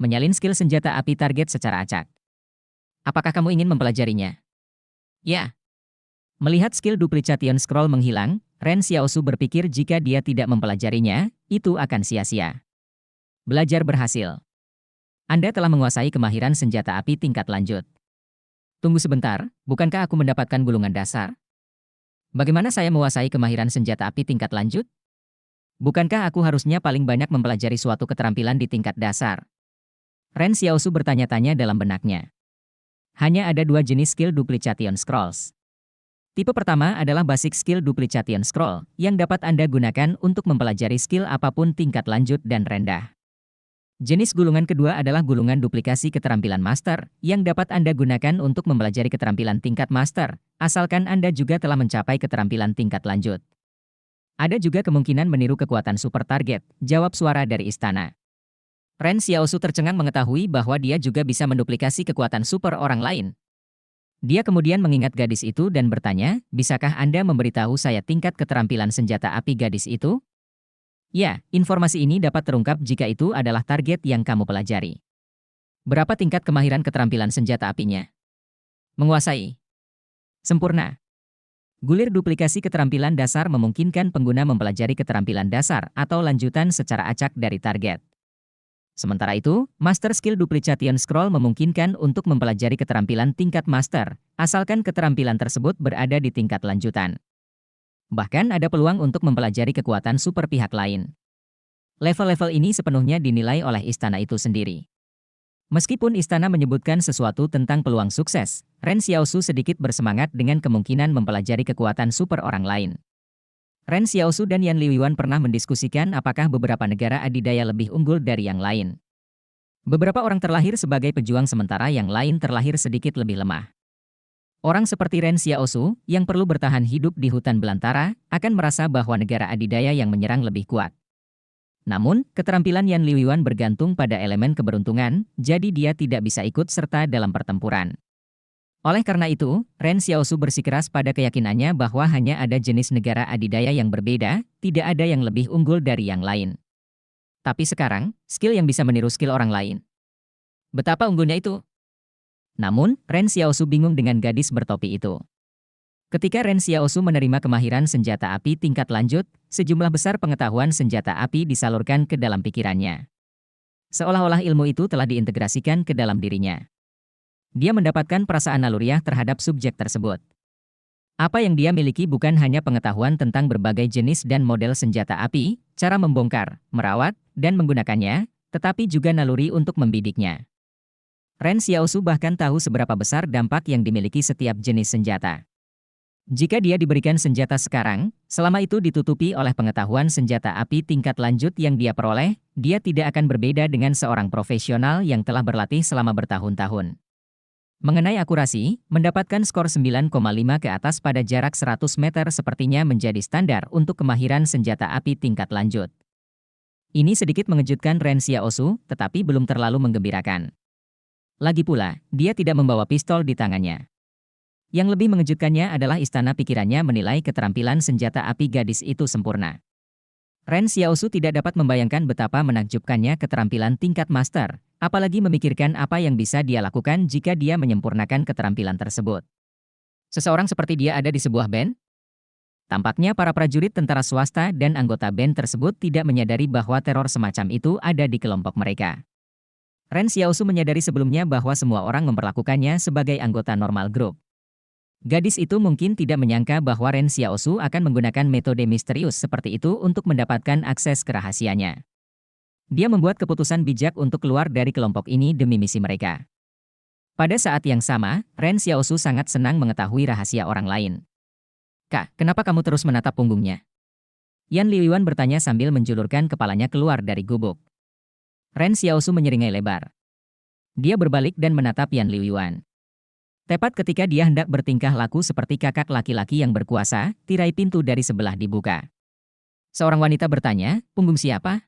A: Menyalin skill senjata api target secara acak. Apakah kamu ingin mempelajarinya? Ya. Melihat skill Duplication Scroll menghilang, Ren Xiaosu berpikir jika dia tidak mempelajarinya, itu akan sia-sia. Belajar berhasil. Anda telah menguasai kemahiran senjata api tingkat lanjut. Tunggu sebentar, bukankah aku mendapatkan gulungan dasar? Bagaimana saya menguasai kemahiran senjata api tingkat lanjut? Bukankah aku harusnya paling banyak mempelajari suatu keterampilan di tingkat dasar? Ren Xiaosu bertanya-tanya dalam benaknya. Hanya ada dua jenis skill Duplication Scrolls. Tipe pertama adalah Basic Skill Duplication Scroll, yang dapat Anda gunakan untuk mempelajari skill apapun tingkat lanjut dan rendah. Jenis gulungan kedua adalah gulungan duplikasi keterampilan master, yang dapat Anda gunakan untuk mempelajari keterampilan tingkat master, asalkan Anda juga telah mencapai keterampilan tingkat lanjut. Ada juga kemungkinan meniru kekuatan super target, jawab suara dari istana. Ren Xiaosu tercengang mengetahui bahwa dia juga bisa menduplikasi kekuatan super orang lain. Dia kemudian mengingat gadis itu dan bertanya, bisakah Anda memberitahu saya tingkat keterampilan senjata api gadis itu? Ya, informasi ini dapat terungkap jika itu adalah target yang kamu pelajari. Berapa tingkat kemahiran keterampilan senjata apinya? Menguasai. Sempurna. Gulir duplikasi keterampilan dasar memungkinkan pengguna mempelajari keterampilan dasar atau lanjutan secara acak dari target. Sementara itu, Master Skill Duplication Scroll memungkinkan untuk mempelajari keterampilan tingkat master, asalkan keterampilan tersebut berada di tingkat lanjutan. Bahkan ada peluang untuk mempelajari kekuatan super pihak lain. Level-level ini sepenuhnya dinilai oleh istana itu sendiri. Meskipun istana menyebutkan sesuatu tentang peluang sukses, Ren Xiaosu sedikit bersemangat dengan kemungkinan mempelajari kekuatan super orang lain. Ren Xiaosu dan Yan Liuan pernah mendiskusikan apakah beberapa negara adidaya lebih unggul dari yang lain. Beberapa orang terlahir sebagai pejuang sementara yang lain terlahir sedikit lebih lemah. Orang seperti Ren Xiaosu, yang perlu bertahan hidup di hutan belantara, akan merasa bahwa negara adidaya yang menyerang lebih kuat. Namun, keterampilan Yan Liuan bergantung pada elemen keberuntungan, jadi dia tidak bisa ikut serta dalam pertempuran. Oleh karena itu, Ren Xiaosu bersikeras pada keyakinannya bahwa hanya ada jenis negara adidaya yang berbeda, tidak ada yang lebih unggul dari yang lain. Tapi sekarang, skill yang bisa meniru skill orang lain. Betapa unggulnya itu? Namun, Ren Xiaosu bingung dengan gadis bertopi itu. Ketika Ren Xiaosu menerima kemahiran senjata api tingkat lanjut, sejumlah besar pengetahuan senjata api disalurkan ke dalam pikirannya. Seolah-olah ilmu itu telah diintegrasikan ke dalam dirinya. Dia mendapatkan perasaan naluriah terhadap subjek tersebut. Apa yang dia miliki bukan hanya pengetahuan tentang berbagai jenis dan model senjata api, cara membongkar, merawat, dan menggunakannya, tetapi juga naluri untuk membidiknya. Ren Xiaosu bahkan tahu seberapa besar dampak yang dimiliki setiap jenis senjata. Jika dia diberikan senjata sekarang, selama itu ditutupi oleh pengetahuan senjata api tingkat lanjut yang dia peroleh, dia tidak akan berbeda dengan seorang profesional yang telah berlatih selama bertahun-tahun. Mengenai akurasi, mendapatkan skor 9,5 ke atas pada jarak 100 meter sepertinya menjadi standar untuk kemahiran senjata api tingkat lanjut. Ini sedikit mengejutkan Ren Xiaosu, tetapi belum terlalu menggembirakan. Lagi pula, dia tidak membawa pistol di tangannya. Yang lebih mengejutkannya adalah istana pikirannya menilai keterampilan senjata api gadis itu sempurna. Ren Xiaosu tidak dapat membayangkan betapa menakjubkannya keterampilan tingkat master, apalagi memikirkan apa yang bisa dia lakukan jika dia menyempurnakan keterampilan tersebut. Seseorang seperti dia ada di sebuah band? Tampaknya para prajurit tentara swasta dan anggota band tersebut tidak menyadari bahwa teror semacam itu ada di kelompok mereka. Ren Xiaosu menyadari sebelumnya bahwa semua orang memperlakukannya sebagai anggota normal grup. Gadis itu mungkin tidak menyangka bahwa Ren Xiaosu akan menggunakan metode misterius seperti itu untuk mendapatkan akses ke rahasianya. Dia membuat keputusan bijak untuk keluar dari kelompok ini demi misi mereka. Pada saat yang sama, Ren Xiaosu sangat senang mengetahui rahasia orang lain. Kak, kenapa kamu terus menatap punggungnya? Yan Liuan bertanya sambil menjulurkan kepalanya keluar dari gubuk. Ren Xiaosu menyeringai lebar. Dia berbalik dan menatap Yan Liuan. Tepat ketika dia hendak bertingkah laku seperti kakak laki-laki yang berkuasa, tirai pintu dari sebelah dibuka. Seorang wanita bertanya, punggung siapa?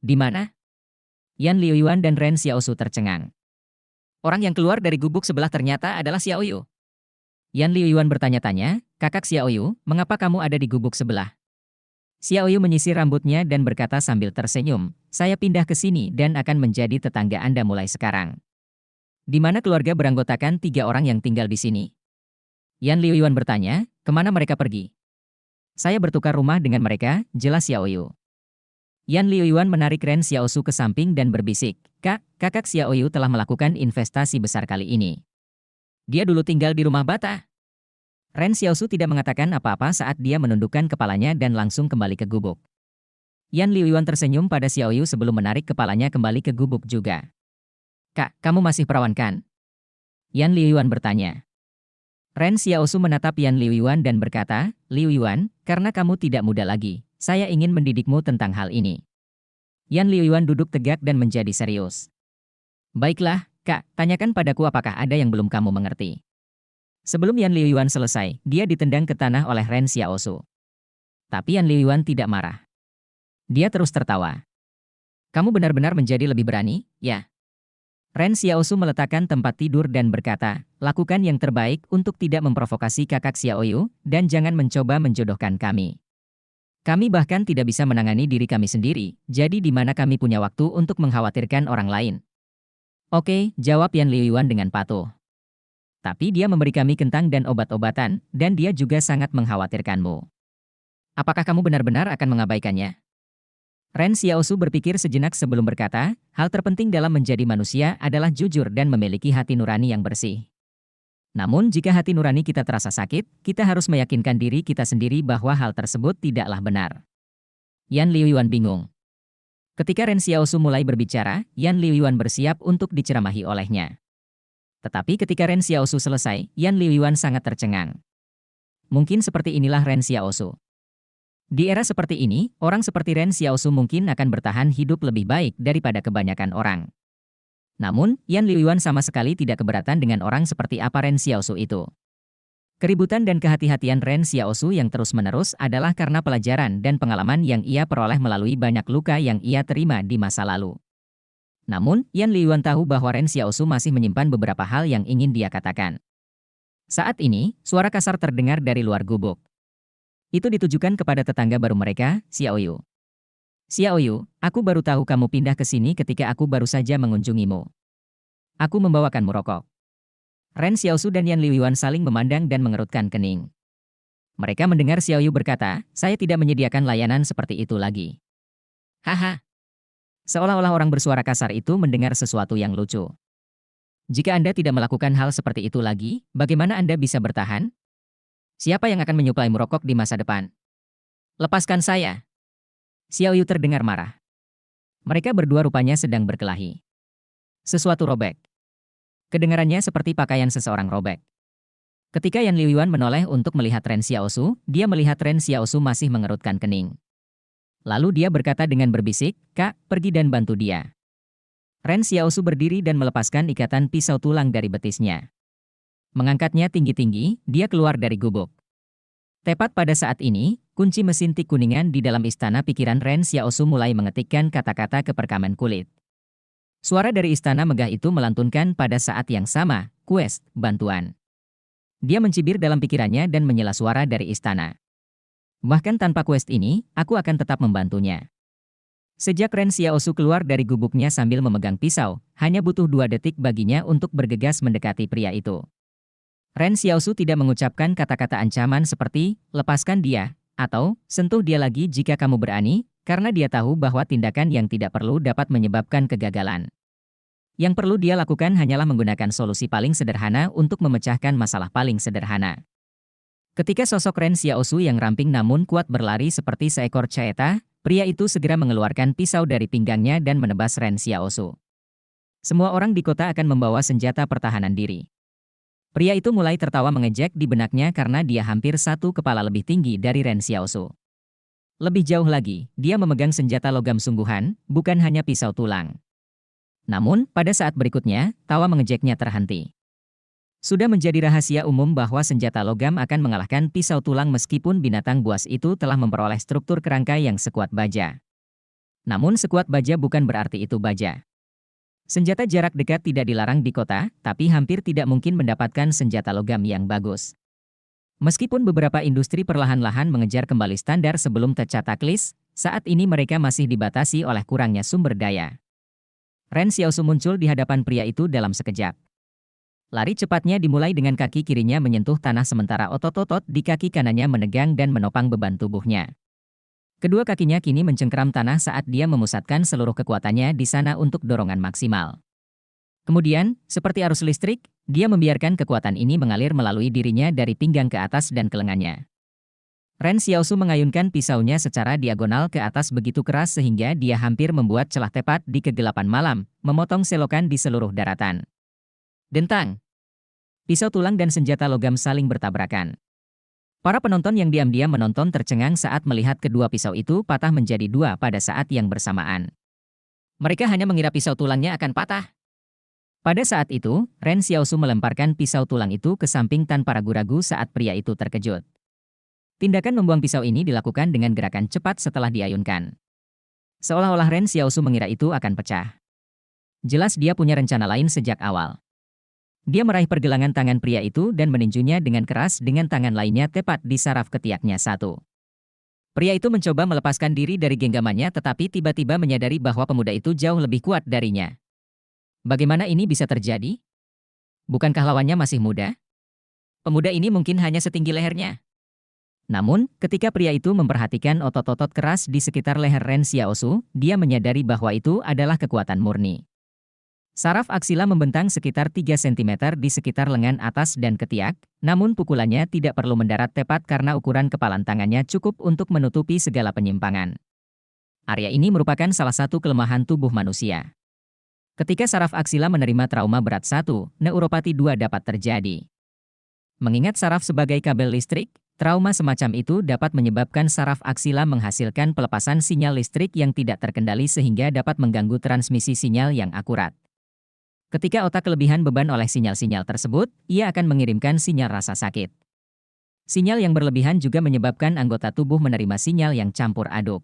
A: Di mana? Yan Liuyuan dan Ren Xiaosu tercengang. Orang yang keluar dari gubuk sebelah ternyata adalah Xiaoyu. Yan Liuyuan bertanya-tanya, kakak Xiaoyu, mengapa kamu ada di gubuk sebelah? Xiaoyu menyisir rambutnya dan berkata sambil tersenyum, saya pindah ke sini dan akan menjadi tetangga Anda mulai sekarang. Di mana keluarga beranggotakan 3 orang yang tinggal di sini? Yan Liuyuan bertanya, kemana mereka pergi? Saya bertukar rumah dengan mereka, jelas Xiaoyu. Yan Liuyuan menarik Ren Xiaosu ke samping dan berbisik, Kak, kakak Xiaoyu telah melakukan investasi besar kali ini. Dia dulu tinggal di rumah bata. Ren Xiaosu tidak mengatakan apa-apa saat dia menundukkan kepalanya dan langsung kembali ke gubuk. Yan Liuyuan tersenyum pada Xiaoyu sebelum menarik kepalanya kembali ke gubuk juga. Kak, kamu masih perawan kan? Yan Liuyuan bertanya. Ren Xiaosu menatap Yan Liuyuan dan berkata, Liuyuan, karena kamu tidak muda lagi, saya ingin mendidikmu tentang hal ini. Yan Liuyuan duduk tegak dan menjadi serius. Baiklah, Kak, tanyakan padaku apakah ada yang belum kamu mengerti. Sebelum Yan Liuyuan selesai, dia ditendang ke tanah oleh Ren Xiaosu. Tapi Yan Liuyuan tidak marah. Dia terus tertawa. Kamu benar-benar menjadi lebih berani, ya? Ren Xiaosu meletakkan tempat tidur dan berkata, lakukan yang terbaik untuk tidak memprovokasi kakak Xiaoyu, dan jangan mencoba menjodohkan kami. Kami bahkan tidak bisa menangani diri kami sendiri, jadi di mana kami punya waktu untuk mengkhawatirkan orang lain. Oke, jawab Yan Liuyuan dengan patuh. Tapi dia memberi kami kentang dan obat-obatan, dan dia juga sangat mengkhawatirkanmu. Apakah kamu benar-benar akan mengabaikannya? Ren Xiaosu berpikir sejenak sebelum berkata, hal terpenting dalam menjadi manusia adalah jujur dan memiliki hati nurani yang bersih. Namun jika hati nurani kita terasa sakit, kita harus meyakinkan diri kita sendiri bahwa hal tersebut tidaklah benar. Yan Liuyuan bingung. Ketika Ren Xiaosu mulai berbicara, Yan Liuyuan bersiap untuk diceramahi olehnya. Tetapi ketika Ren Xiaosu selesai, Yan Liuyuan sangat tercengang. Mungkin seperti inilah Ren Xiaosu. Di era seperti ini, orang seperti Ren Xiaosu mungkin akan bertahan hidup lebih baik daripada kebanyakan orang. Namun, Yan Liuyuan sama sekali tidak keberatan dengan orang seperti apa Ren Xiaosu itu. Keributan dan kehati-hatian Ren Xiaosu yang terus-menerus adalah karena pelajaran dan pengalaman yang ia peroleh melalui banyak luka yang ia terima di masa lalu. Namun, Yan Liuyuan tahu bahwa Ren Xiaosu masih menyimpan beberapa hal yang ingin dia katakan. Saat ini, suara kasar terdengar dari luar gubuk. Itu ditujukan kepada tetangga baru mereka, Xiaoyu. Xiaoyu, aku baru tahu kamu pindah ke sini ketika aku baru saja mengunjungimu. Aku membawakanmu rokok. Ren Xiaosu dan Yan Liuyuan saling memandang dan mengerutkan kening. Mereka mendengar Xiaoyu berkata, saya tidak menyediakan layanan seperti itu lagi. Haha. Seolah-olah orang bersuara kasar itu mendengar sesuatu yang lucu. Jika Anda tidak melakukan hal seperti itu lagi, bagaimana Anda bisa bertahan? Siapa yang akan menyuplaimu rokok di masa depan? Lepaskan saya. Xiaoyu terdengar marah. Mereka berdua rupanya sedang berkelahi. Sesuatu robek. Kedengarannya seperti pakaian seseorang robek. Ketika Yan Liuyuan menoleh untuk melihat Ren Xiaosu, dia melihat Ren Xiaosu masih mengerutkan kening. Lalu dia berkata dengan berbisik, Kak, pergi dan bantu dia. Ren Xiaosu berdiri dan melepaskan ikatan pisau tulang dari betisnya. Mengangkatnya tinggi-tinggi, dia keluar dari gubuk. Tepat pada saat ini, kunci mesin tik kuningan di dalam istana pikiran Ren Xiaosu mulai mengetikkan kata-kata ke perkaman kulit. Suara dari istana megah itu melantunkan pada saat yang sama, quest, bantuan. Dia mencibir dalam pikirannya dan menyela suara dari istana. Bahkan tanpa quest ini, aku akan tetap membantunya. Sejak Ren Xiaosu keluar dari gubuknya sambil memegang pisau, hanya butuh 2 detik baginya untuk bergegas mendekati pria itu. Ren Xiaosu tidak mengucapkan kata-kata ancaman seperti, lepaskan dia, atau, sentuh dia lagi jika kamu berani, karena dia tahu bahwa tindakan yang tidak perlu dapat menyebabkan kegagalan. Yang perlu dia lakukan hanyalah menggunakan solusi paling sederhana untuk memecahkan masalah paling sederhana. Ketika sosok Ren Xiaosu yang ramping namun kuat berlari seperti seekor caeta, pria itu segera mengeluarkan pisau dari pinggangnya dan menebas Ren Xiaosu. Semua orang di kota akan membawa senjata pertahanan diri. Pria itu mulai tertawa mengejek di benaknya karena dia hampir 1 kepala lebih tinggi dari Ren Xiaosu. Lebih jauh lagi, dia memegang senjata logam sungguhan, bukan hanya pisau tulang. Namun, pada saat berikutnya, tawa mengejeknya terhenti. Sudah menjadi rahasia umum bahwa senjata logam akan mengalahkan pisau tulang meskipun binatang buas itu telah memperoleh struktur kerangka yang sekuat baja. Namun sekuat baja bukan berarti itu baja. Senjata jarak dekat tidak dilarang di kota, tapi hampir tidak mungkin mendapatkan senjata logam yang bagus. Meskipun beberapa industri perlahan-lahan mengejar kembali standar sebelum tercetak list, saat ini mereka masih dibatasi oleh kurangnya sumber daya. Ren Xiaosu muncul di hadapan pria itu dalam sekejap. Lari cepatnya dimulai dengan kaki kirinya menyentuh tanah sementara otot-otot di kaki kanannya menegang dan menopang beban tubuhnya. Kedua kakinya kini mencengkeram tanah saat dia memusatkan seluruh kekuatannya di sana untuk dorongan maksimal. Kemudian, seperti arus listrik, dia membiarkan kekuatan ini mengalir melalui dirinya dari pinggang ke atas dan ke lengannya. Ren Xiaosu mengayunkan pisaunya secara diagonal ke atas begitu keras sehingga dia hampir membuat celah tepat di kegelapan malam, memotong selokan di seluruh daratan. Dentang! Pisau tulang dan senjata logam saling bertabrakan. Para penonton yang diam-diam menonton tercengang saat melihat kedua pisau itu patah menjadi dua pada saat yang bersamaan. Mereka hanya mengira pisau tulangnya akan patah. Pada saat itu, Ren Xiaosu melemparkan pisau tulang itu ke samping tanpa ragu-ragu saat pria itu terkejut. Tindakan membuang pisau ini dilakukan dengan gerakan cepat setelah diayunkan. Seolah-olah Ren Xiaosu mengira itu akan pecah. Jelas dia punya rencana lain sejak awal. Dia meraih pergelangan tangan pria itu dan meninjunya dengan keras dengan tangan lainnya tepat di saraf ketiaknya satu. Pria itu mencoba melepaskan diri dari genggamannya tetapi tiba-tiba menyadari bahwa pemuda itu jauh lebih kuat darinya. Bagaimana ini bisa terjadi? Bukankah lawannya masih muda? Pemuda ini mungkin hanya setinggi lehernya. Namun, ketika pria itu memperhatikan otot-otot keras di sekitar leher Ren Xiaosu, dia menyadari bahwa itu adalah kekuatan murni. Saraf aksila membentang sekitar 3 cm di sekitar lengan atas dan ketiak, namun pukulannya tidak perlu mendarat tepat karena ukuran kepalan tangannya cukup untuk menutupi segala penyimpangan. Area ini merupakan salah satu kelemahan tubuh manusia. Ketika saraf aksila menerima trauma berat 1, neuropati 2 dapat terjadi. Mengingat saraf sebagai kabel listrik, trauma semacam itu dapat menyebabkan saraf aksila menghasilkan pelepasan sinyal listrik yang tidak terkendali sehingga dapat mengganggu transmisi sinyal yang akurat. Ketika otak kelebihan beban oleh sinyal-sinyal tersebut, ia akan mengirimkan sinyal rasa sakit. Sinyal yang berlebihan juga menyebabkan anggota tubuh menerima sinyal yang campur aduk.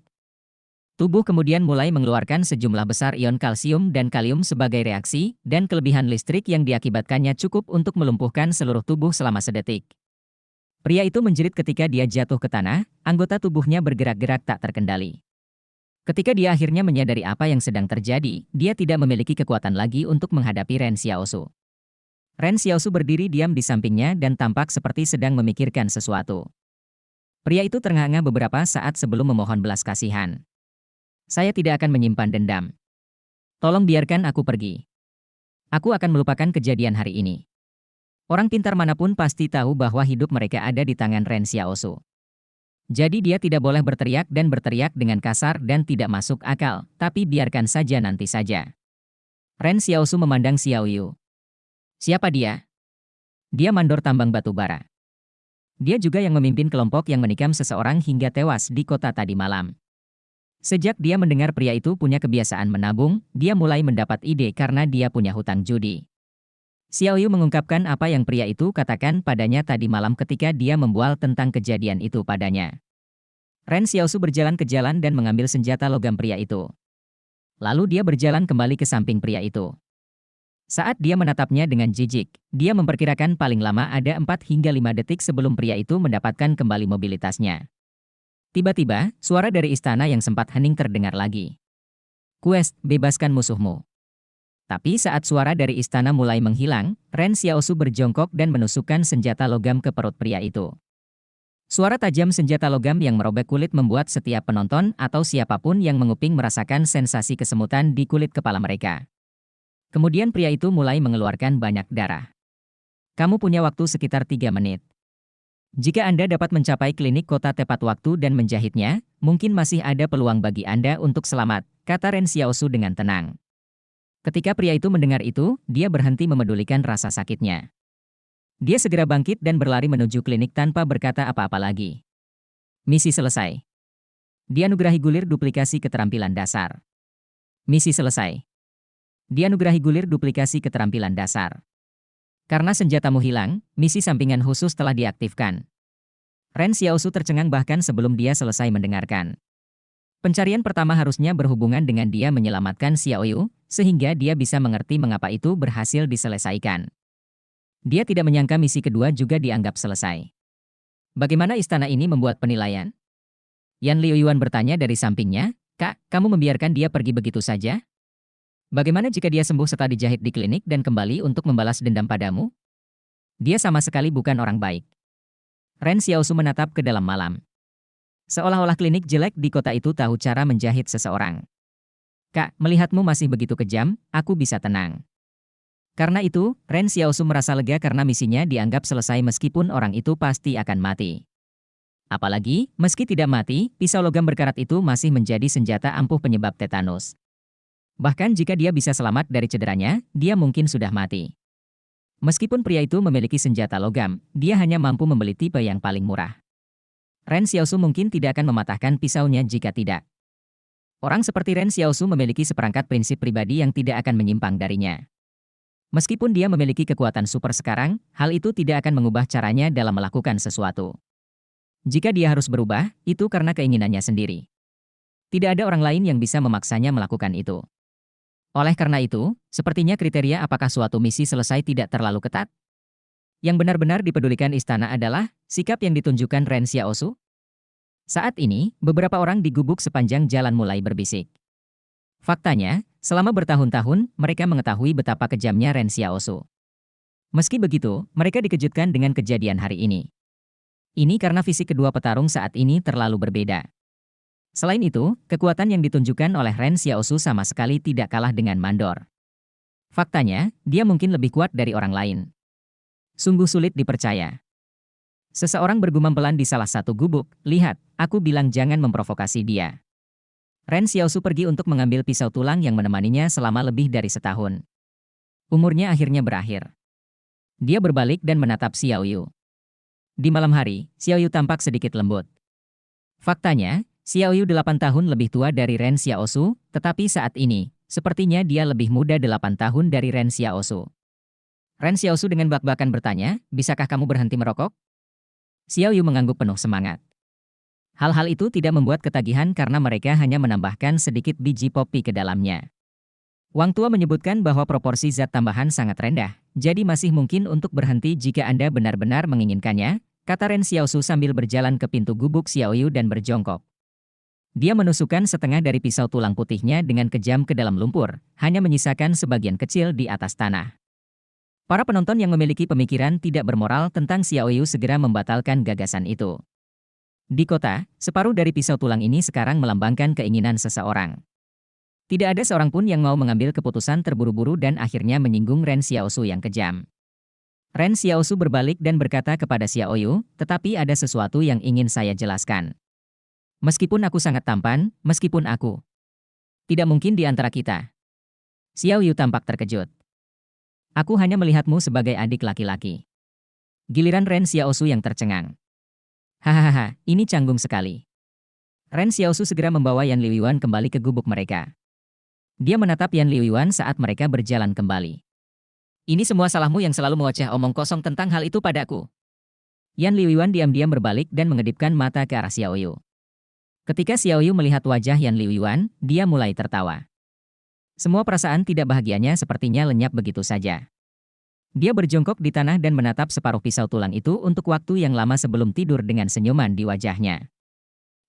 A: Tubuh kemudian mulai mengeluarkan sejumlah besar ion kalsium dan kalium sebagai reaksi, dan kelebihan listrik yang diakibatkannya cukup untuk melumpuhkan seluruh tubuh selama sedetik. Pria itu menjerit ketika dia jatuh ke tanah, anggota tubuhnya bergerak-gerak tak terkendali. Ketika dia akhirnya menyadari apa yang sedang terjadi, dia tidak memiliki kekuatan lagi untuk menghadapi Ren Xiaosu. Ren Xiaosu berdiri diam di sampingnya dan tampak seperti sedang memikirkan sesuatu. Pria itu ternganga beberapa saat sebelum memohon belas kasihan. Saya tidak akan menyimpan dendam. Tolong biarkan aku pergi. Aku akan melupakan kejadian hari ini. Orang pintar manapun pasti tahu bahwa hidup mereka ada di tangan Ren Xiaosu. Jadi dia tidak boleh berteriak dan berteriak dengan kasar dan tidak masuk akal, tapi biarkan saja nanti saja. Ren Xiaosu memandang Xiao Yu. Siapa dia? Dia mandor tambang batu bara. Dia juga yang memimpin kelompok yang menikam seseorang hingga tewas di kota tadi malam. Sejak dia mendengar pria itu punya kebiasaan menabung, dia mulai mendapat ide karena dia punya hutang judi. Xiao Yu mengungkapkan apa yang pria itu katakan padanya tadi malam ketika dia membual tentang kejadian itu padanya. Ren Xiaosu berjalan ke jalan dan mengambil senjata logam pria itu. Lalu dia berjalan kembali ke samping pria itu. Saat dia menatapnya dengan jijik, dia memperkirakan paling lama ada 4 hingga 5 detik sebelum pria itu mendapatkan kembali mobilitasnya. Tiba-tiba, suara dari istana yang sempat hening terdengar lagi. Quest, bebaskan musuhmu. Tapi saat suara dari istana mulai menghilang, Ren Xiaosu berjongkok dan menusukkan senjata logam ke perut pria itu. Suara tajam senjata logam yang merobek kulit membuat setiap penonton atau siapapun yang menguping merasakan sensasi kesemutan di kulit kepala mereka. Kemudian pria itu mulai mengeluarkan banyak darah. Kamu punya waktu sekitar 3 menit. Jika Anda dapat mencapai klinik kota tepat waktu dan menjahitnya, mungkin masih ada peluang bagi Anda untuk selamat, kata Ren Xiaosu dengan tenang. Ketika pria itu mendengar itu, dia berhenti memedulikan rasa sakitnya. Dia segera bangkit dan berlari menuju klinik tanpa berkata apa-apa lagi. Misi selesai. Dianugerahi gulir duplikasi keterampilan dasar. Misi selesai. Dianugerahi gulir duplikasi keterampilan dasar. Karena senjatamu hilang, misi sampingan khusus telah diaktifkan. Ren Xiaosu tercengang bahkan sebelum dia selesai mendengarkan. Pencarian pertama harusnya berhubungan dengan dia menyelamatkan Xiaoyu, sehingga dia bisa mengerti mengapa itu berhasil diselesaikan. Dia tidak menyangka misi kedua juga dianggap selesai. Bagaimana istana ini membuat penilaian? Yan Liuyuan bertanya dari sampingnya, "Kak, kamu membiarkan dia pergi begitu saja? Bagaimana jika dia sembuh setelah dijahit di klinik dan kembali untuk membalas dendam padamu? Dia sama sekali bukan orang baik." Ren Xiaosu menatap ke dalam malam. Seolah-olah klinik jelek di kota itu tahu cara menjahit seseorang. "Kak, melihatmu masih begitu kejam, aku bisa tenang." Karena itu, Ren Xiaosu merasa lega karena misinya dianggap selesai meskipun orang itu pasti akan mati. Apalagi, meski tidak mati, pisau logam berkarat itu masih menjadi senjata ampuh penyebab tetanus. Bahkan jika dia bisa selamat dari cederanya, dia mungkin sudah mati. Meskipun pria itu memiliki senjata logam, dia hanya mampu membeli tipe yang paling murah. Ren Xiaosu mungkin tidak akan mematahkan pisaunya jika tidak. Orang seperti Ren Xiaosu memiliki seperangkat prinsip pribadi yang tidak akan menyimpang darinya. Meskipun dia memiliki kekuatan super sekarang, hal itu tidak akan mengubah caranya dalam melakukan sesuatu. Jika dia harus berubah, itu karena keinginannya sendiri. Tidak ada orang lain yang bisa memaksanya melakukan itu. Oleh karena itu, sepertinya kriteria apakah suatu misi selesai tidak terlalu ketat. Yang benar-benar dipedulikan istana adalah sikap yang ditunjukkan Ren Xiaosu. Saat ini, beberapa orang di gubuk sepanjang jalan mulai berbisik. Faktanya, selama bertahun-tahun, mereka mengetahui betapa kejamnya Ren Xiaosu. Meski begitu, mereka dikejutkan dengan kejadian hari ini. Ini karena fisik kedua petarung saat ini terlalu berbeda. Selain itu, kekuatan yang ditunjukkan oleh Ren Xiaosu sama sekali tidak kalah dengan mandor. Faktanya, dia mungkin lebih kuat dari orang lain. Sungguh sulit dipercaya. Seseorang bergumam pelan di salah satu gubuk, "Lihat, aku bilang jangan memprovokasi dia." Ren Xiaosu pergi untuk mengambil pisau tulang yang menemaninya selama lebih dari setahun. Umurnya akhirnya berakhir. Dia berbalik dan menatap Xiaoyu. Di malam hari, Xiaoyu tampak sedikit lembut. Faktanya, Xiaoyu 8 tahun lebih tua dari Ren Xiaosu, tetapi saat ini, sepertinya dia lebih muda 8 tahun dari Ren Xiaosu. Ren Xiaosu dengan bak-bakan bertanya, "Bisakah kamu berhenti merokok?" Xiaoyu mengangguk penuh semangat. Hal-hal itu tidak membuat ketagihan karena mereka hanya menambahkan sedikit biji kopi ke dalamnya. Wang tua menyebutkan bahwa proporsi zat tambahan sangat rendah, jadi masih mungkin untuk berhenti jika Anda benar-benar menginginkannya, kata Ren Xiaosu sambil berjalan ke pintu gubuk Xiaoyu dan berjongkok. Dia menusukkan setengah dari pisau tulang putihnya dengan kejam ke dalam lumpur, hanya menyisakan sebagian kecil di atas tanah. Para penonton yang memiliki pemikiran tidak bermoral tentang Xiaoyu segera membatalkan gagasan itu. Di kota, separuh dari pisau tulang ini sekarang melambangkan keinginan seseorang. Tidak ada seorang pun yang mau mengambil keputusan terburu-buru dan akhirnya menyinggung Ren Xiaosu yang kejam. Ren Xiaosu berbalik dan berkata kepada Xiaoyu, "Tetapi ada sesuatu yang ingin saya jelaskan. Meskipun aku sangat tampan, meskipun aku tidak mungkin di antara kita." Xiaoyu tampak terkejut. "Aku hanya melihatmu sebagai adik laki-laki." Giliran Ren Xiaosu yang tercengang. "Hahaha, ini canggung sekali." Ren Xiaosu segera membawa Yan Liuyuan kembali ke gubuk mereka. Dia menatap Yan Liuyuan saat mereka berjalan kembali. "Ini semua salahmu yang selalu mengoceh omong kosong tentang hal itu padaku." Yan Liuyuan diam-diam berbalik dan mengedipkan mata ke arah Xiaoyu. Ketika Xiaoyu melihat wajah Yan Liuyuan, dia mulai tertawa. Semua perasaan tidak bahagianya sepertinya lenyap begitu saja. Dia berjongkok di tanah dan menatap separuh pisau tulang itu untuk waktu yang lama sebelum tidur dengan senyuman di wajahnya.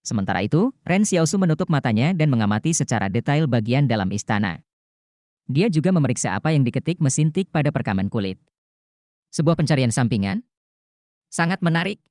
A: Sementara itu, Ren Xiaosu menutup matanya dan mengamati secara detail bagian dalam istana. Dia juga memeriksa apa yang diketik mesin tik pada perekaman kulit. Sebuah pencarian sampingan? Sangat menarik.